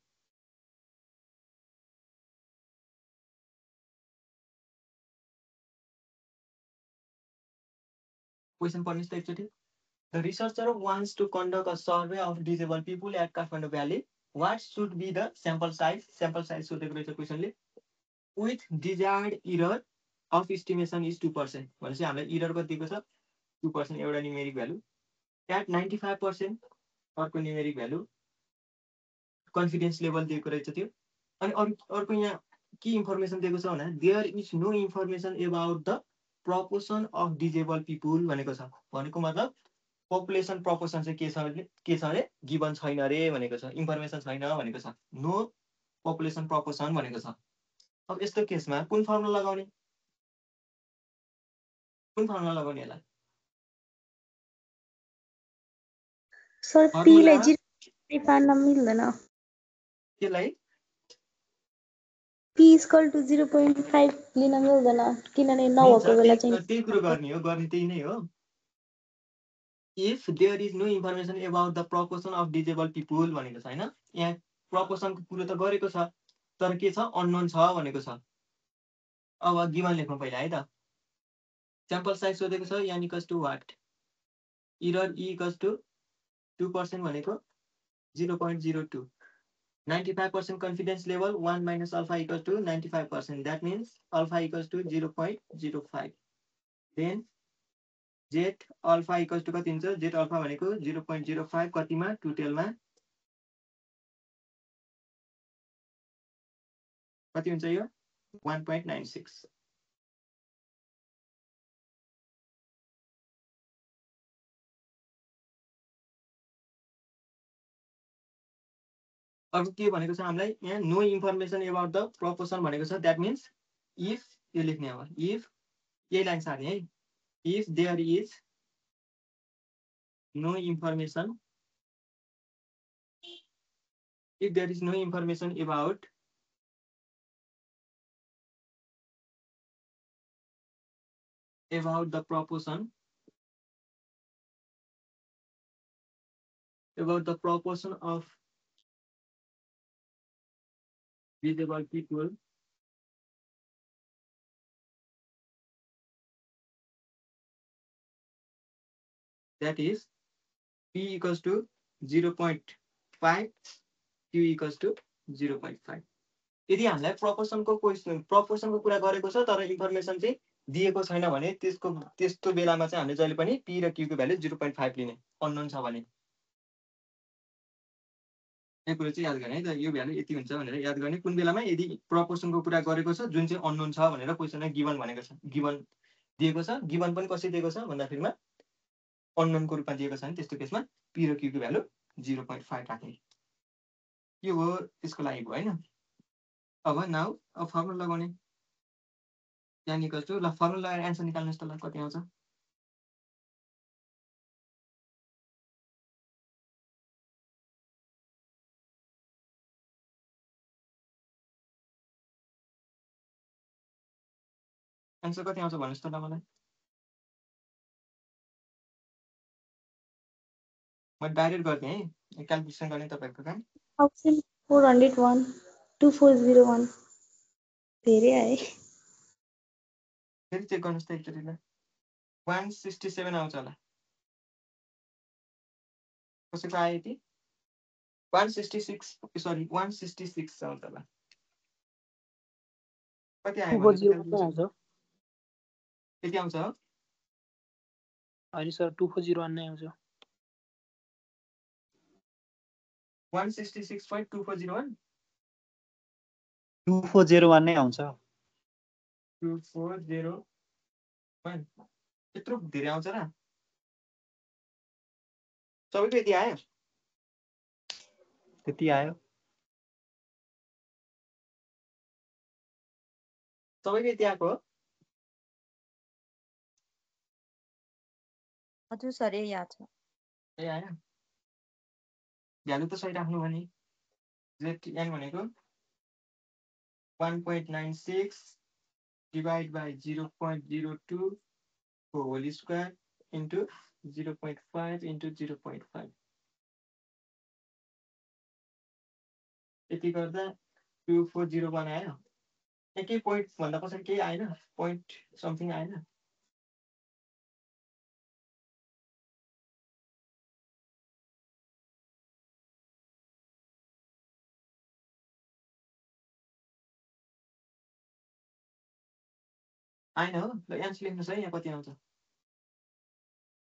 S1: Question for this type. The researcher wants to conduct a survey of disabled people at Kathmandu Valley. What should be the sample size? Sample size should be the question with desired error of estimation is 2%. भनेपछि हामीलाई error कति दिएको छ 2% एउटा numeric value at 95% अर्को numeric value confidence level दिएको रहेछ त्यो अनि अर्को यहाँ के इन्फर्मेसन दिएको छ भने there is no information about the proportion of disable people भनेको छ भनेको मतलब पपुलेसन प्रपोर्सन चाहिँ के छ अरे गिभन छैन रे भनेको छ इन्फर्मेसन छैन भनेको छ नो पपुलेसन प्रपोर्सन भनेको छ अब यस्तो केसमा कुन फर्मुला लगाउने यसलाई
S4: सर p लाई 0.5 पार्न मिल्दैन
S1: त्यसलाई
S4: p = 0.5 लिन मिल्दैन किनभने नभएको बेला चाहिँ
S1: त्यही कुरो गर्ने त्यही नै हो if there is no information about the proportion of disabled people भनेको छ हैन यहाँ प्रपोर्सनको कुरो त गरेको छ तर के छ अननोन छ भनेको छ अब गिभन लेख्नु पहिला है त स्याम्पल साइज सोधेको छ n = what error e = 2% भनेको 0.02. 95% confidence level 1 minus alpha equals to 95%. That means alpha equals to 0.05. Then Z alpha equals to कति हुन्छ? Z alpha भनेको 0.05 कतिमा? 2 टेलमा कति हुन्छ यो? 1.96. अब के भनेको छ हामीलाई यहाँ no information about the proportion भनेको छ. द्याट मिन्स इफ यो लेख्ने अब इफ यही लाइन सार्ने है. If there is no information if there is no information about the proportion of visible people that is p equals to 0.5 q equals to 0.5. यदि हामीलाई प्रोपोर्सनको कुरा गरेको छ तर इन्फर्मेसन चाहिँ दिएको छैन भने त्यस्तो बेलामा चाहिँ हामीले जहिले पनि p र q को भ्यालु 0.5 लिने अननोन छ भने. यो कुरा चाहिँ याद गर्ने है त. यो भ्यालु यति हुन्छ भनेर याद गर्ने कुन बेलामा यदि प्रोपोर्सनको कुरा गरेको छ जुन चाहिँ अननोन छ भनेर क्वेसनमा गिभन भनेको छ. गिभन दिएको छ. गिभन पनि कसरी दिएको छ भन्दाखेरिमा अननोनको रूपमा दिएको छ भने त्यस्तो केसमा p र q को भ्यालु 0.5 राख्ने. यो हो त्यसको लागि भयो हैन. अब नाउ अब फर्मुला लगाउने. tan equals to ल फर्मुला लगाएर एन्सर निकाल्नुस् त. ल कति आउँछ? एन्सर कति आउँछ भन्नुस् त मलाई. म डाइरेक्ट गर्ने है. क्याल्कुलेसन गर्ने तपाईहरुको काम.
S4: Option 401, 2401. धेरै आए.
S1: फेरि चेक गर्नुस् त एकचोटि ल. 167 आउँछ होला. कसैको आयो यति? 166 सरी 166 आउँछ होला. कति आयो भने
S3: आउँछ
S1: यति आउँछ हो?
S3: होइन सर 2401 नै आउँछ.
S1: 166.2401
S5: 2401 नै आउँछ.
S1: 2401 यत्रो धेरै आउँछ र? सबैको यति आयो?
S5: त्यति आयो.
S1: सबैको यति आएको हो?
S6: हजुर सर यही याद छ.
S1: ए आयो. भ्यालु त सही राख्नु भने zn भनेको 1.96 डिवाइड बाई 0.02 को होल स्क्वायर इन्टु 0.5 इन्टु 0.5 यति गर्दा 2401 आयो. एकै पोइन्ट भन्दा पछाडि केही आएन? पोइन्ट समथिङ आएन? आएन हो? ल एन्सर लेख्नुहोस् है. यहाँ कति आउँछ?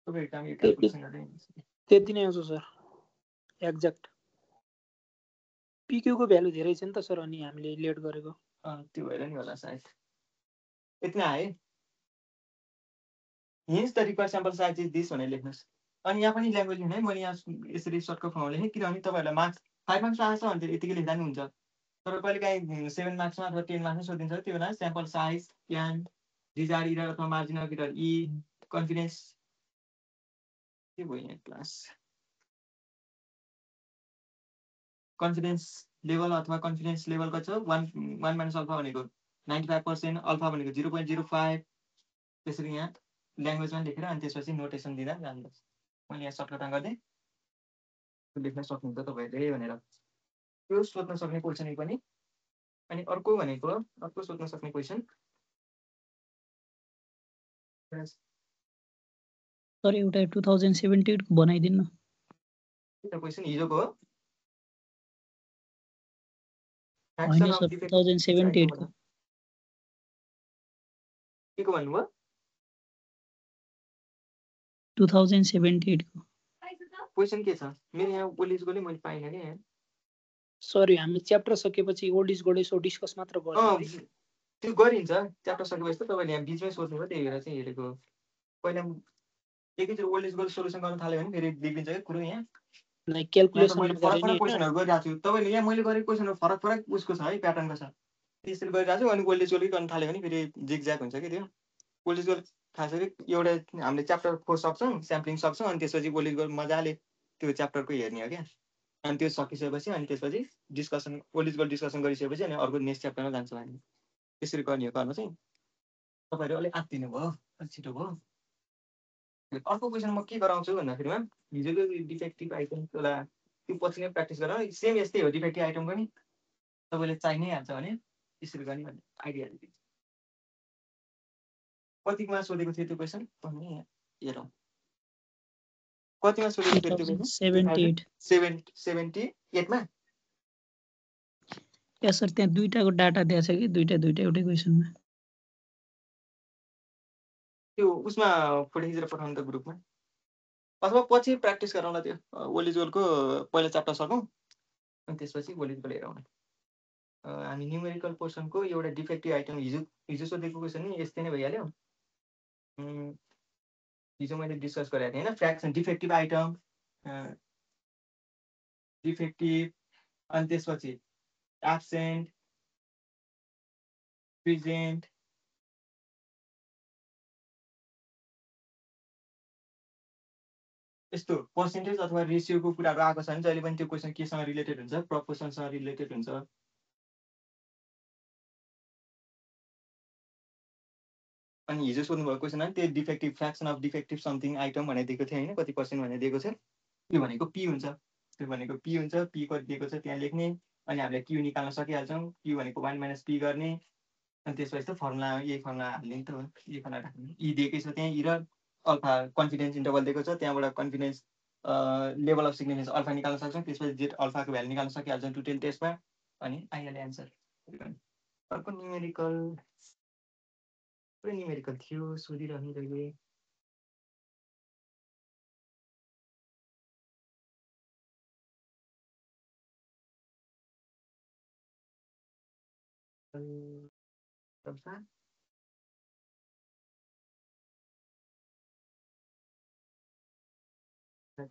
S1: तपाईहरु काम यो क्याल्कुलेसन गर्दै हुनुहुन्छ.
S3: त्यति नै आउँछ सर. एक्ज्याक्ट. PQ को भ्यालु धेरै छ नि त सर. अनि हामीले लेट गरेको.
S1: त्यो भएर नि होला सायद. यति नै आयो. Hence the required sample size is this भनेर लेख्नुहोस्. अनि यहाँ पनि ल्याङ्ग्वेज लेख्नु है. मैले यहाँ यसरी सर्टकट फर्ममा लेखेँ किनभने तपाईँहरूलाई मार्क्स 5 मार्क्स आएछ भने त यतिकै लेख्दा नि हुन्छ. तर कहिलेकाहीँ 7 मार्क्समा अथवा 10 मार्क्समा सोधिन्छ. त्यो बेला sample size, can, desire error अथवा मार्जिनल इरर, ई, कन्फिडेन्स के भयो यहाँ क्लास कन्फिडेन्स लेभल अथवा कन्फिडेन्स लेभल कति छ? 1 माइनस अल्फा भनेको 95%, अल्फा भनेको 0.05. त्यसरी यहाँ ल्याङ्ग्वेजमा लेखेर अनि त्यसपछि नोटेसन दिँदा जान्छ. मैले यहाँ सर्टकटमा गर्दै लेख्न सक्नुहुन्छ तपाईँहरूले भनेर. त्यो सोध्न सक्ने क्वेसन पनि. अनि अर्को भनेको अर्को सोध्न सक्ने क्वेसन
S7: सर एउटा 2017 बनाइदिनु.
S1: त्यो क्वेसन हिजोको हो
S5: होइन
S1: फ्याक्सन
S5: सर
S1: अफ डिफेक्टिभ
S5: 2078 को
S1: के को भन्नुभयो
S5: 2078 को
S1: क्वेसन के छ मेरो यहाँ ओलिजकोले मैले पाइनँ क्या यहाँ
S3: सरी हामी च्याप्टर सकेपछि old is gold is discuss मात्र गर्छौँ है।
S1: त्यो गरिन्छ च्याप्टर सकेपछि त तपाईँले यहाँ बिचमै सोध्नुभयो त्यही भएर चाहिँ हेरेको पहिला एकैचोटि ओल्ड इज गोल्ड सोल्युसन गर्न थाल्यो भने फेरि बिग्रिन्छ क्या कुरो यहाँ
S3: लाइक
S1: यहाँ त
S3: क्याल्कुलेसन
S1: मैले फरक फरक क्वेसनहरू गरिरहेको छु तपाईँले यहाँ मैले गरेको क्वेसनहरू फरक फरक उसको छ है प्याटर्नको छ त्यसरी गरिरहेको छु अनि ओल्ड इज गोल्ड गर्न थाल्यो भने फेरि जिगज्याग हुन्छ कि त्यो ओल्ड इज गोल्ड खास गरी एउटा हामीले च्याप्टर 4 सक्छौँ स्याम्पलिङ सक्छौँ अनि त्यसपछि ओल्ड इज गोल्ड मजाले त्यो च्याप्टरको हेर्ने हो क्या अनि त्यो सकिसकेपछि अनि त्यसपछि discussion old is gold discussion गरिसकेपछि अनि अर्को नेक्स्ट च्याप्टरमा जान्छौँ हामी त्यसरी गर्ने हो गर्न चाहिँ तपाईँहरू अलिक आत्तिनु भयो अलिक छिटो भयो अर्को क्वेसन म के गराउँछु भन्दाखेरिमा हिजोको डिफेक्टिभ आइटम एउटा त्यो पछि नै प्र्याक्टिस गरेर सेम यस्तै हो डिफेक्टिभ आइटम पनि तपाईँले चाहि नै हाल्छ भने त्यसरी गर्ने भन्ने आइडिया दिन्छ कतिमा सोधेको थियो त्यो क्वेसन हेरौँ कतिमा सोधेको थियो त्यो क्वेसन 78 मा
S5: या सर त्यहाँ दुईटाको डाटा दिएको छ कि दुईटा एउटै क्वेसनमा
S1: त्यो उसमा फोटो खिचेर पठाउनु त ग्रुपमा अथवा पछि प्र्याक्टिस गरौँला त्यो ओलिजोलको पहिला च्याप्टर सकौँ अनि त्यसपछि ओलिजोल हेरौँ हामी न्युमेरिकल पोर्सनको एउटा डिफेक्टिभ आइटम हिजो सोधेको क्वेसन नि यस्तै नै भइहाल्यो हिजो मैले डिस्कस गरेको थिएँ होइन फ्र्याक्सन डिफेक्टिभ आइटम डिफेक्टिभ अनि त्यसपछि एब्सेन्ट प्रेजेन्ट यस्तो पर्सेन्टेज अथवा रेसियोको कुराहरू आएको छ भने जहिले पनि त्यो क्वेसन केसँग रिलेटेड हुन्छ प्रपोर्सनसँग रिलेटेड हुन्छ अनि हिजो सोध्नुभएको क्वेसन त्यो defective fraction of defective something item भनेर दिएको थियो होइन कति पर्सेन्ट भनेर दिएको छ त्यो भनेको पी हुन्छ त्यो भनेको पी हुन्छ पी कति दिएको छ त्यहाँ लेख्ने अनि हामीले क्यु निकाल्न सकिहाल्छौँ क्यु भनेको 1 - पी गर्ने अनि त्यसपछि त फर्मुला यही फर्मुला हाल्ने नि त हो यही फर्मुला राख्ने यी दिएकै छ त्यहाँ र अल्फा कन्फिडेन्स इन्टरभल दिएको छ त्यहाँबाट confidence level of significance alpha निकाल्न सक्छौँ त्यसपछि जेट अल्फाको भ्यालु निकाल्न सकिहाल्छौँ टुटेल टेस्टमा अनि आइहाल्यो एन्सर अर्को न्युमेरिकल थियो सोधिरहने जहिले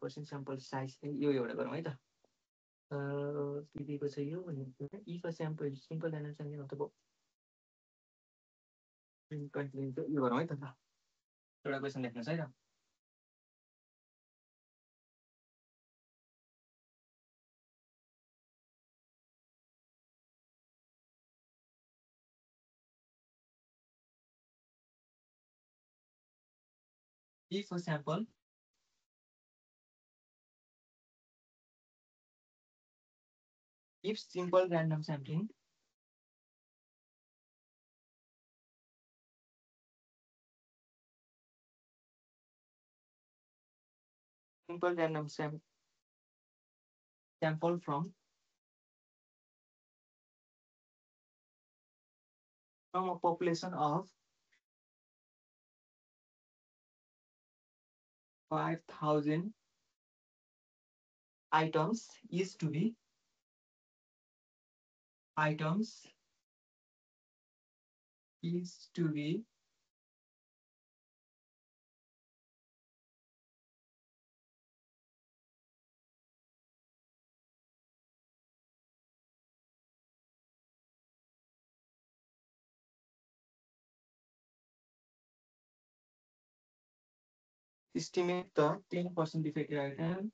S1: पर्सेन्ट स्याम्पल साइज यो एउटा गरौँ है त दिएको छ यो भनेको इफ स्याम्पल सिम्पल एनालाइसिस अथवा यो गरौँ है त एउटा क्वेसन लेख्नुहोस् है त if a sample if simple random sampling sample from a population of 5,000 items is to be estimate the 10%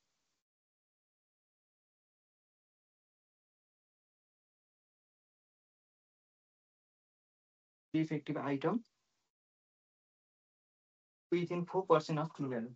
S1: defective item within 4% of true value.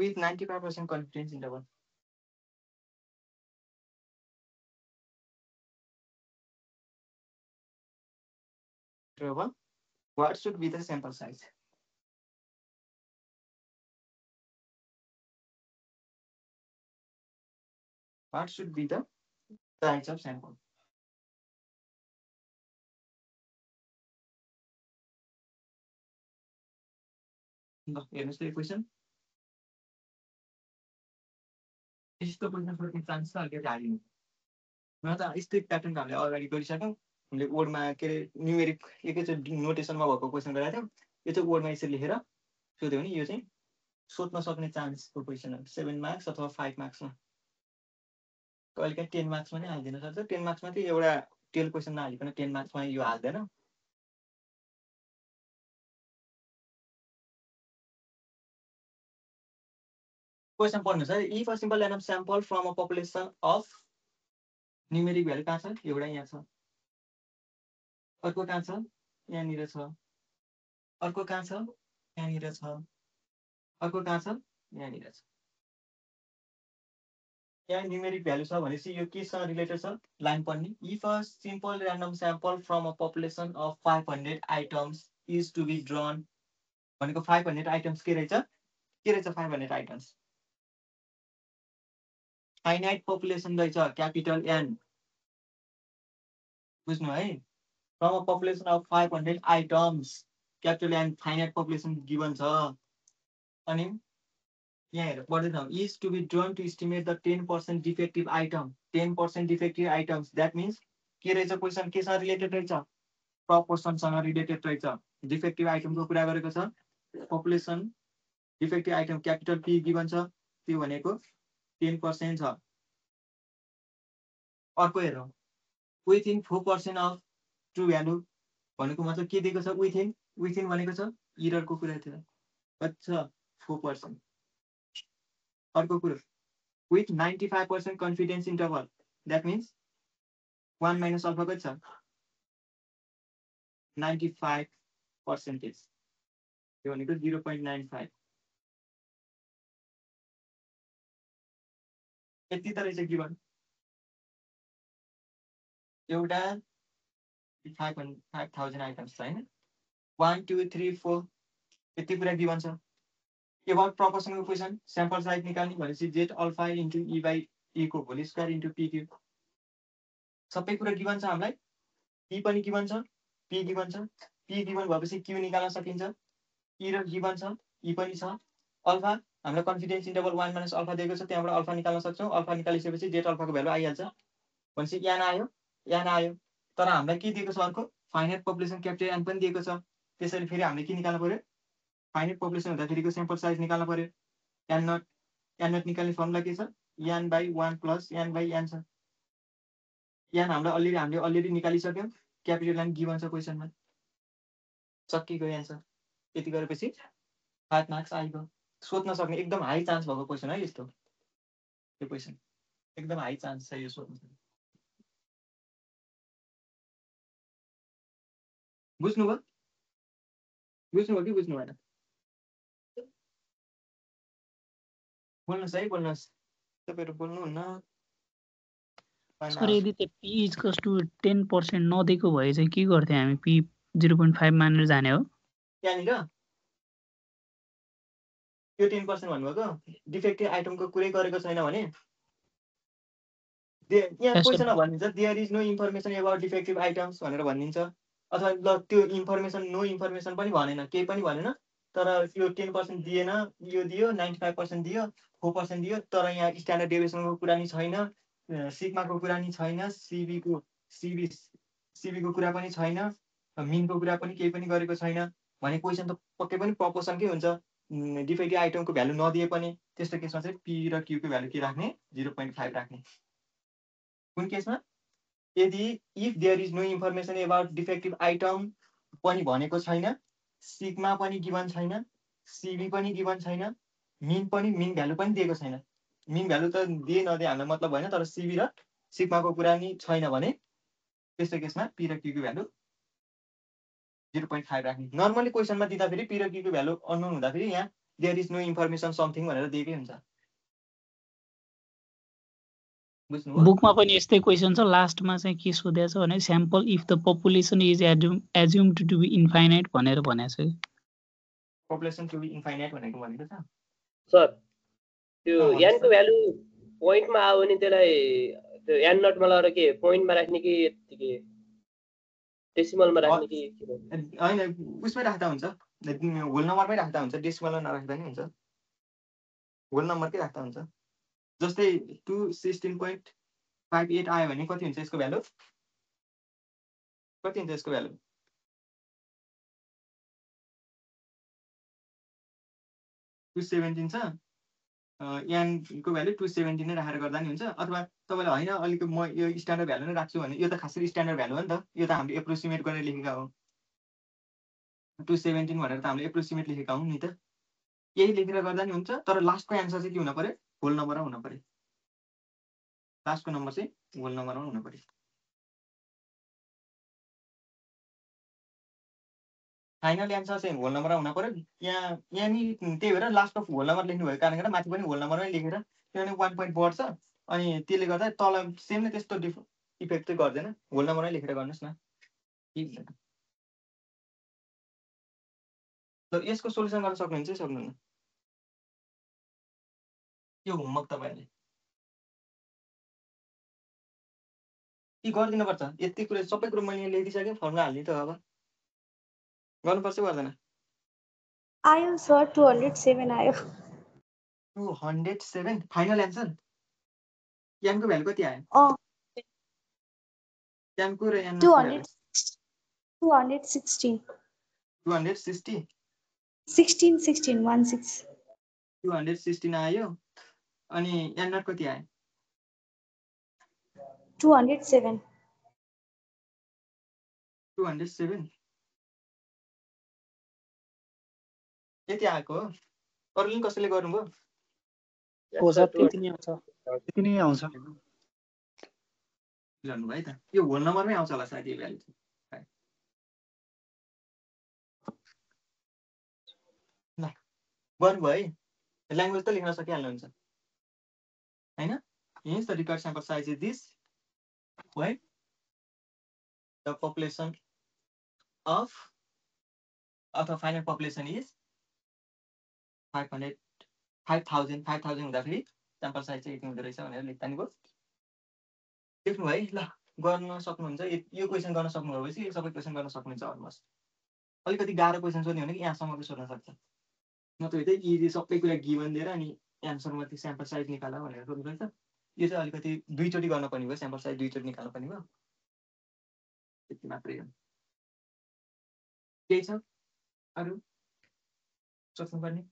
S1: with 95% confidence interval. Interval. What should be the sample size? What should be the size of sample? No, here's the question. यस्तो question सोध्ने chance छ अलिकति हालिनु म त strict pattern हामीले अगाडि गरिसक्यौँ हामीले वर्डमा के अरे न्युमेरिक एकैचोटि नोटेसनमा भएको क्वेसन गराएको थियौँ यो चाहिँ वर्डमा यसरी लेखेर सोध्यो भने यो चाहिँ सोध्न सक्ने चान्सको क्वेसन हो 7 मार्क्स अथवा 5 मार्क्समा कहिलेकाहीँ 10 मार्क्समा नै हालिदिन सक्छ 10 मार्क्समा चाहिँ एउटा 12 क्वेसन नहालिकन 10 मार्क्समा यो हाल्दैन क्वेसन पढ्नुहोस् है if a simple random sample from a population of numeric value कहाँ छ एउटा यहाँ छ अर्को कहाँ छ यहाँनिर छ अर्को कहाँ छ यहाँनिर छ अर्को कहाँ छ यहाँनिर छ यहाँ न्युमेरिक भ्यालु छ भनेपछि यो केसँग रिलेटेड छ लाइन पढ्ने if a simple random sample from a population of 500 items is to be drawn भनेको 500 आइटम्स के रहेछ 500 आइटम्स फाइनाइट पपुलेसन रहेछ क्यापिटल एन बुझ्नु है from a population of 500 items capital N finite population given छ अनि यहाँ हेर पढ्दै थाउ is to be drawn to estimate the 10% defective item 10% defective items that means के रहेछ क्वेसन केसँग रिलेटेड रहेछ प्रपोर्सनसँग रिलेटेड रहेछ डिफेक्टिभ आइटमको कुरा गरेको छ population defective item capital P given छ त्यो भनेको 10% छ अर्को हेरौँ विथिन 4% अफ ट्रु भ्यालु भनेको मतलब के दिएको छ विथिन भनेको छ इररको कुरा थियो अच्छा 4% अर्को कुरो with 95% confidence interval that means 1 minus alpha कति छ 95% यो भनेको 0.95 यति त रहेछ गिभन एउटा 5000 आइटम्स छ हैन 1 2 3 4 यति कुरा गिभन छ about proportion को क्वेशन सैंपल साइज निकाल्ने भनेपछि z alpha into e by e को whole square into p cube सबै कुरा गिभन छ हामीलाई p पनि गिभन छ p गिभन छ p गिभन भएपछि q निकाल्न सकिन्छ e र गिभन छ e पनि छ अल्फा हामीलाई कन्फिडेन्स इन्टरभल 1 माइनस अल्फा दिएको छ त्यहाँबाट अल्फा निकाल्न सक्छौं अल्फा निकालिसकेपछि z अल्फा को भ्यालु आइहाल्छ भनेपछि यान आयो तर हामीलाई के दिएको छ अर्को फाइनाइट पपुलेसन क्यापिटल n पनि दिएको छ त्यसैले फेरि हामीले के निकाल्नु पर्यो फाइनाइट पपुलेसन हुँदाखेरिको सैंपल साइज निकाल्नु पर्यो n नट निकाल्ने फर्मुला के छ n by 1 plus n by n छ n हामीले अलरेडी निकालिसक्यौं क्यापिटल n गिभन छ क्वेशनमा सकिएको एन्सर यति गरेपछि 5 मार्क्स आइगयो सोध्न सक्ने एकदम हाई चान्स भएको क्वेशन है यस्तो यो क्वेशन एकदम हाई चान्स छ यो सोध्न सक्ने बुझ्नुभयो कि बुझ्नु भएन बोल्नुहोस् है बोल्नुहोस् तपाईहरु बोल्नुहुन्न
S5: सर यदि त्यो p इक्वल्स टु 10% नदिएको भए चाहिँ के गर्थे हामी p 0.5 मानेर जाने हो
S1: यहाँनिर त्यो 10% भन्नुभएको डिफेक्टिभ आइटमको कुरै गरेको छैन भने यहाँ क्वेशनमा भनिन्छ there is no information about defective items भनेर भनिन्छ अथवा ल त्यो इन्फर्मेसन नो इन्फर्मेसन पनि भनेन केही पनि भनेन तर यो 10% दिएन यो दियो 95% दियो 4% दियो तर यहाँ स्ट्यान्डर्ड डेभिएसनको कुरा नि छैन सिग्माको कुरा नि छैन सीबीको कुरा पनि छैन मिनको कुरा पनि केही पनि गरेको छैन भने क्वेशन त पक्कै पनि प्रपोर्सनकै हुन्छ डिफेक्टिभ आइटमको भ्यालु नदिए पनि त्यस्तो केसमा चाहिँ p र q को भ्यालु के राख्ने 0.5 राख्ने कुन केसमा यदि if there is no information about defective item पनि भनेको छैन सिग्मा पनि गिभन छैन सीबी पनि गिभन छैन मिन भ्यालु पनि दिएको छैन मिन भ्यालु त दिए नदिए हामीलाई मतलब भएन तर सीबी र सिग्माको कुरा नि छैन भने त्यस्तो केसमा p र q को भ्यालु 0.5 राख्ने नर्मली क्वेशनमा दिँदाखेरि p र q को भ्यालु अननोन हुँदाखेरि यहाँ there is no information something भनेर दिएकै हुन्छ। बुझ्नुभयो?
S5: बुकमा पनि यस्तै क्वेसन छ, लास्टमा चाहिँ के सोधेको छ भने sample if the population is assumed to be infinite भनेर भनेको छ।
S1: पपुलेसन टु बी इन्फाइनाइट भनेको छ
S6: सर त्यो
S1: अँ, भन्नुहोस्
S6: यानको
S1: त।
S6: भ्यालु पोइन्टमा आयो भने त्यसलाई त्यो यान नटमा लगाएर के पोइन्टमा राख्ने कि यत्तिकै डेसिमलमा राख्ने कि के गर्नु?
S1: होइन उसमै राख्दा हुन्छ, होल नम्बरमै राख्दा हुन्छ, डेसिमलमा नराख्दा नि हुन्छ, होल नम्बरकै राख्दा हुन्छ। जस्तै 216.58 आयो भने कति हुन्छ यसको भ्यालु? कति हुन्छ यसको भ्यालु? 217 छ। यानको भ्यालु 217 नै राखेर गर्दा नि हुन्छ। अथवा तपाईँले होइन अलिक म यो स्ट्यान्डर्ड भ्यालु नै राख्छु भने यो त खासै स्ट्यान्डर्ड भ्यालु हो नि त, यो त हामीले एप्रोक्सिमेट गरेर लेखेका हौ। 217 भनेर त हामीले एप्रोक्सिमेट लेखेका हौँ नि त, यही लेखेर गर्दा नि हुन्छ। तर लास्टको एन्सर चाहिँ के हुन पर्यो? होल नम्बरमा हुन पर्यो। लास्टको नम्बर चाहिँ होल नम्बरमा हुन पर्यो। फाइनल एन्सर चाहिँ होल नम्बरमा हुन पर्यो। यहाँ नि त्यही भएर लास्टमा होल नम्बर लेख्नु भएको कारणले गर्दा माथि पनि होल नम्बरमै लेखेर, किनभने 1 पोइन्ट बढ्छ अनि त्यसले गर्दा तल सेम नै त्यस्तो इफेक्ट चाहिँ गर्दैन। होल नम्बरमै लेखेर गर्नुहोस् न। यसको सोल्युसन गर्न सक्नुहुन्छ कि सक्नुहुन्न? यो होमवर्क तपाईँहरूले के गरिदिनुपर्छ? यति कुरा सबै कुरो मैले यहाँ लेखिदिइसकेँ, फर्मुला हाल्ने त अब गर्नुपर्छ पर्दैन?
S4: आयो सर 207 आयो।
S1: 207 फाइनल एन्सर। यानको भ्यालु कति आयो? यानको र यानको भ्यालु
S4: 216
S1: 260 216 आयो। अनि यान नट कति आयो?
S4: 207
S1: 207 यति आएको हो। अरूले पनि कसैले गर्नुभयो?
S3: हो सर त्यति नै आउँछ।
S2: त्यति नै आउँछ।
S1: गर्नुभयो है त। यो होल नम्बरमै आउँछ होला सायद यो भ्यालु चाहिँ। ल गर्नुभयो है। ल्याङ्ग्वेज त लेख्न सकिहाल्नुहुन्छ होइन? Hence the required sample size is this, when the population of the final population is 5,000 हुँदाखेरि sample size चाहिँ यति हुँदो रहेछ भनेर लेख्दा नि भयो। लेख्नु है। ल गर्न सक्नुहुन्छ। यो क्वेसन गर्न सक्नुभयो भनेपछि यो सबै क्वेसन गर्न सक्नुहुन्छ अलमोस्ट। अलिकति गाह्रो क्वेसन सोध्यो भने यहाँसम्मको सोध्न सक्छ। नत्र चाहिँ इजी सबै कुरा गिभन दिएर अनि एन्सर मात्रै स्याम्पल साइज निकाल भनेर सोध्नुहुन्छ। यो चाहिँ अलिकति दुईचोटि गर्न पर्ने भयो, स्याम्पल साइज दुईचोटि निकाल्नु पर्ने भयो। त्यति मात्रै हो। केही छ अरू सोच्नुपर्ने?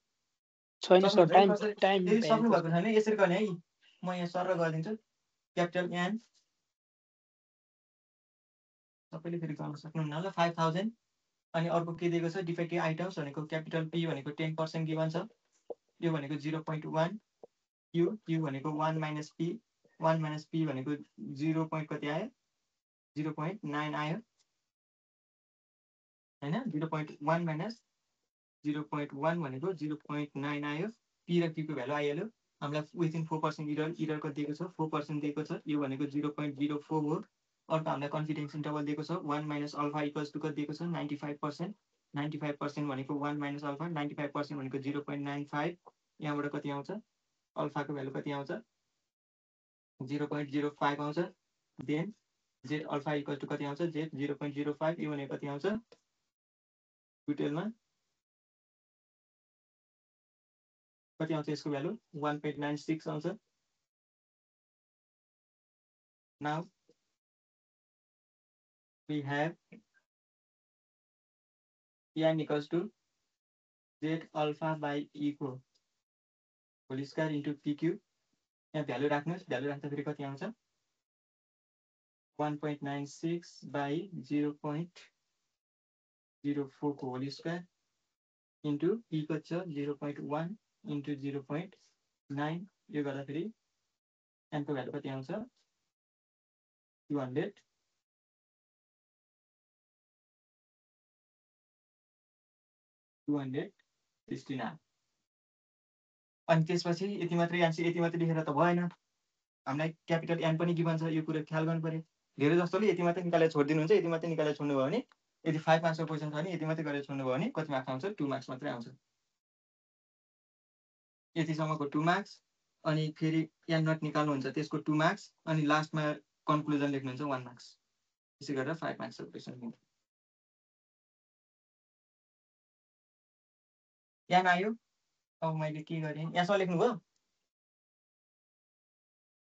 S3: छैन सर, टाइम
S1: यदि सक्नु भएको छैन यसरी गर्ने है। म यहाँ सर गरिदिन्छु। क्यापिटल एन सबैले फेरि गर्न सक्नुहुन्न ल। 5,000 अनि अर्को के दिएको छ? डिफेक्टिभ आइटम्स भनेको क्यापिटल पी भनेको 10% गिभन छ। यो भनेको 0.1, यो भनेको 1 माइनस पी, 1 माइनस पी भनेको 0. कति आयो? 0.9 आयो होइन? 0.1 माइनस 0.1 भनेको 0.9 आयो। पी र पीको भ्यालु आइहाल्यो। हामीलाई विथिन 4% इरर कति दिएको छ? 4% दिएको छ। यो भनेको 0.04 हो। अर्को हामीलाई कन्फिडेन्स इन्टरभल दिएको छ 1 माइनस अल्फा इक्वल्स टु कति दिएको छ? 95%। 95% भनेको 1 माइनस अल्फा, 95% भनेको 0.95। यहाँबाट कति आउँछ? अल्फाको भ्यालु कति आउँछ? 0.05 आउँछ। Then Z alpha equal to कति आउँछ? जेड 0.05। यो भनेको कति आउँछ टोटलमा? कति आउँछ यसको भ्यालु? 1.96 आउँछ। Now we have n equals to z alpha by e को होल स्क्वायर इन्टु pq। यहाँ भ्यालु राख्नुहोस्। भ्यालु राख्दाखेरि कति आउँछ? 1.96 by 0.04 को होल स्क्वायर इन्टु p कति छ? 0.1 इन्टु 0.9। यो गर्दाखेरि n को भ्यालु कति आउँछ? 269। अनि त्यसपछि यति मात्रै आन्सर यति मात्रै लेखेर त भएन, हामीलाई क्यापिटल एन पनि गिभन छ, यो कुरा ख्याल गर्नु पर्यो। धेरै जस्तोले यति मात्रै निकालेर छोडिदिनुहुन्छ, यति मात्रै निकालेर छोड्नुभयो भने, यदि 5 मार्क्सको क्वेसन छ भने यति मात्रै गरेर छोड्नुभयो भने कति मार्क्स आउँछ? 2 मार्क्स मात्रै आउँछ। यतिसम्मको 2 मार्क्स, अनि फेरि एन नट निकाल्नुहुन्छ त्यसको 2 मार्क्स, अनि लास्टमा कन्क्लुजन लेख्नुहुन्छ 1 मार्क्स। त्यसै गरेर 5 मार्क्सको क्वेसन हुन्छ। एन आयो, अब मैले के गरेँ? यसमा लेख्नुभयो?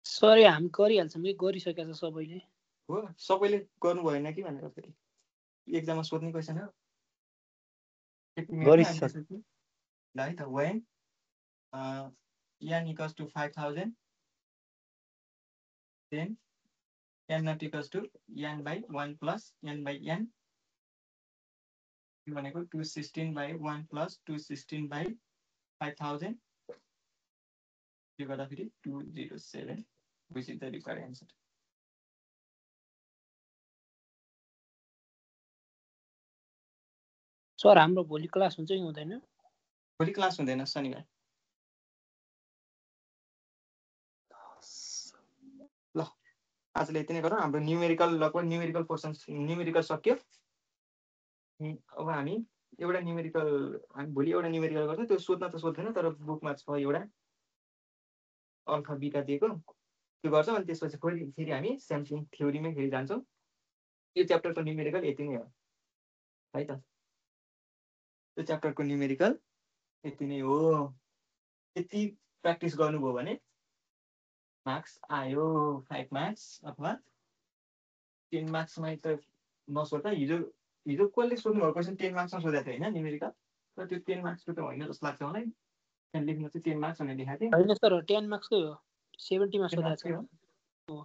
S3: सर हामी गरिहाल्छौँ कि गरिसकेको छ सबैले।
S1: हो, सबैले गर्नु भएन कि भनेर फेरि एक्जाममा सोध्ने क्वेसन हो। ल है त, when n equals to 5000 then n not equals to n by 1 plus n by n भनेको 216 by 1 plus 216 by 5000 यो गर्दाखेरि 207 which is the required answer.
S3: Sir हाम्रो भोलि क्लास हुन्छ कि हुँदैन?
S1: भोलि क्लास हुँदैन, शनिबार। ल आजले यति नै गरौँ। हाम्रो न्युमेरिकल लगभग न्युमेरिकल पोर्सन न्युमेरिकल सक्यो। अब हामी एउटा न्युमेरिकल भोलि एउटा न्युमेरिकल गर्छौँ। त्यो सोध्न त सोध्दैन, तर बुकमा छ एउटा अल्फा बीटा दिएको, त्यो गर्छौँ। अनि त्यसपछि फेरि हामी स्याम्पलिङ थ्योरीमै फेरि जान्छौँ। यो च्याप्टरको न्युमेरिकल यति नै हो है त। यो च्याप्टरको न्युमेरिकल यति नै हो। यति प्र्याक्टिस गर्नुभयो भने मार्क्स आयो, 5 मार्क्स अथवा 10 मार्क्समा त नसोध्दा। हिजो कसले सोध्नुभयो क्वेसन 10 मार्क्समा सोधेको थियो होइन न्युमेरिकल, तर त्यो 10 मार्क्सको त होइन जस्तो लाग्छ मलाई। त्यहाँ लेख्नु चाहिँ 10 मार्क्स भनेर लेखाएको थियो।
S3: होइन सर 10 मार्क्सकै हो, 70 मा सोधेको छ।
S1: हो,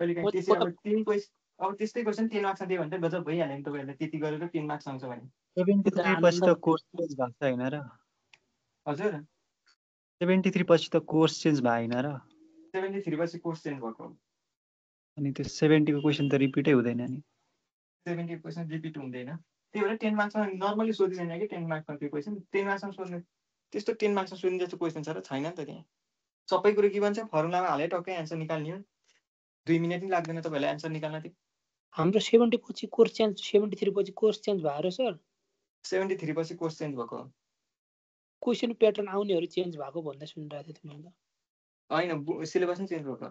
S1: कहिलेकाहीँ त्यसै अब 3 क्वेसन अब त्यस्तै क्वेसन 10 मार्क्समा दियो भने त गजब भइहाल्यो नि तपाईँहरूलाई। त्यति गरेर 10 मार्क्स आउँछ भने
S7: 73 पछि त कोर्स चेन्ज भएको छैन र?
S1: हजुर
S7: 73 पछि त कोर्स चेन्ज भएन र?
S1: 73 पछि कोर्स चेन्ज भएको।
S7: अनि त्यो 70 को क्वेसन त रिपिटै हुँदैन नि?
S1: 70 क्वेसन रिपिट हुँदैन, त्यही भएर 10 मार्क्समा नर्मली सोधिँदैन कि 10 मार्क्समा त्यो क्वेसन। 10 मार्क्समा सोध्ने त्यस्तो 10 मार्क्समा सोध्ने जस्तो क्वेसन छ र छैन नि त त्यहाँ। सबै कुरो के भन्छ, फर्मुलामा हाले टक्कै एन्सर निकाल्ने हो। 2 मिनट नि लाग्दैन तपाईँलाई एन्सर निकाल्न। त्यो
S3: हाम्रो 70 पछि कोर्स चेन्ज 73 पछि कोर्स चेन्ज भयो सर?
S1: 73 पछि कोर्स चेन्ज भएको
S3: क्वेसन प्याटर्न आउनेहरू चेन्ज भएको भन्दा सुनिरहेको थिएँ मैले।
S1: होइन, सिलेबस नै चेन्ज भएको।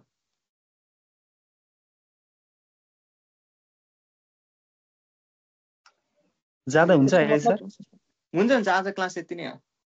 S7: ज्यादा हुन्छ है सर?
S1: हुन्छ आज क्लास यति नै हो।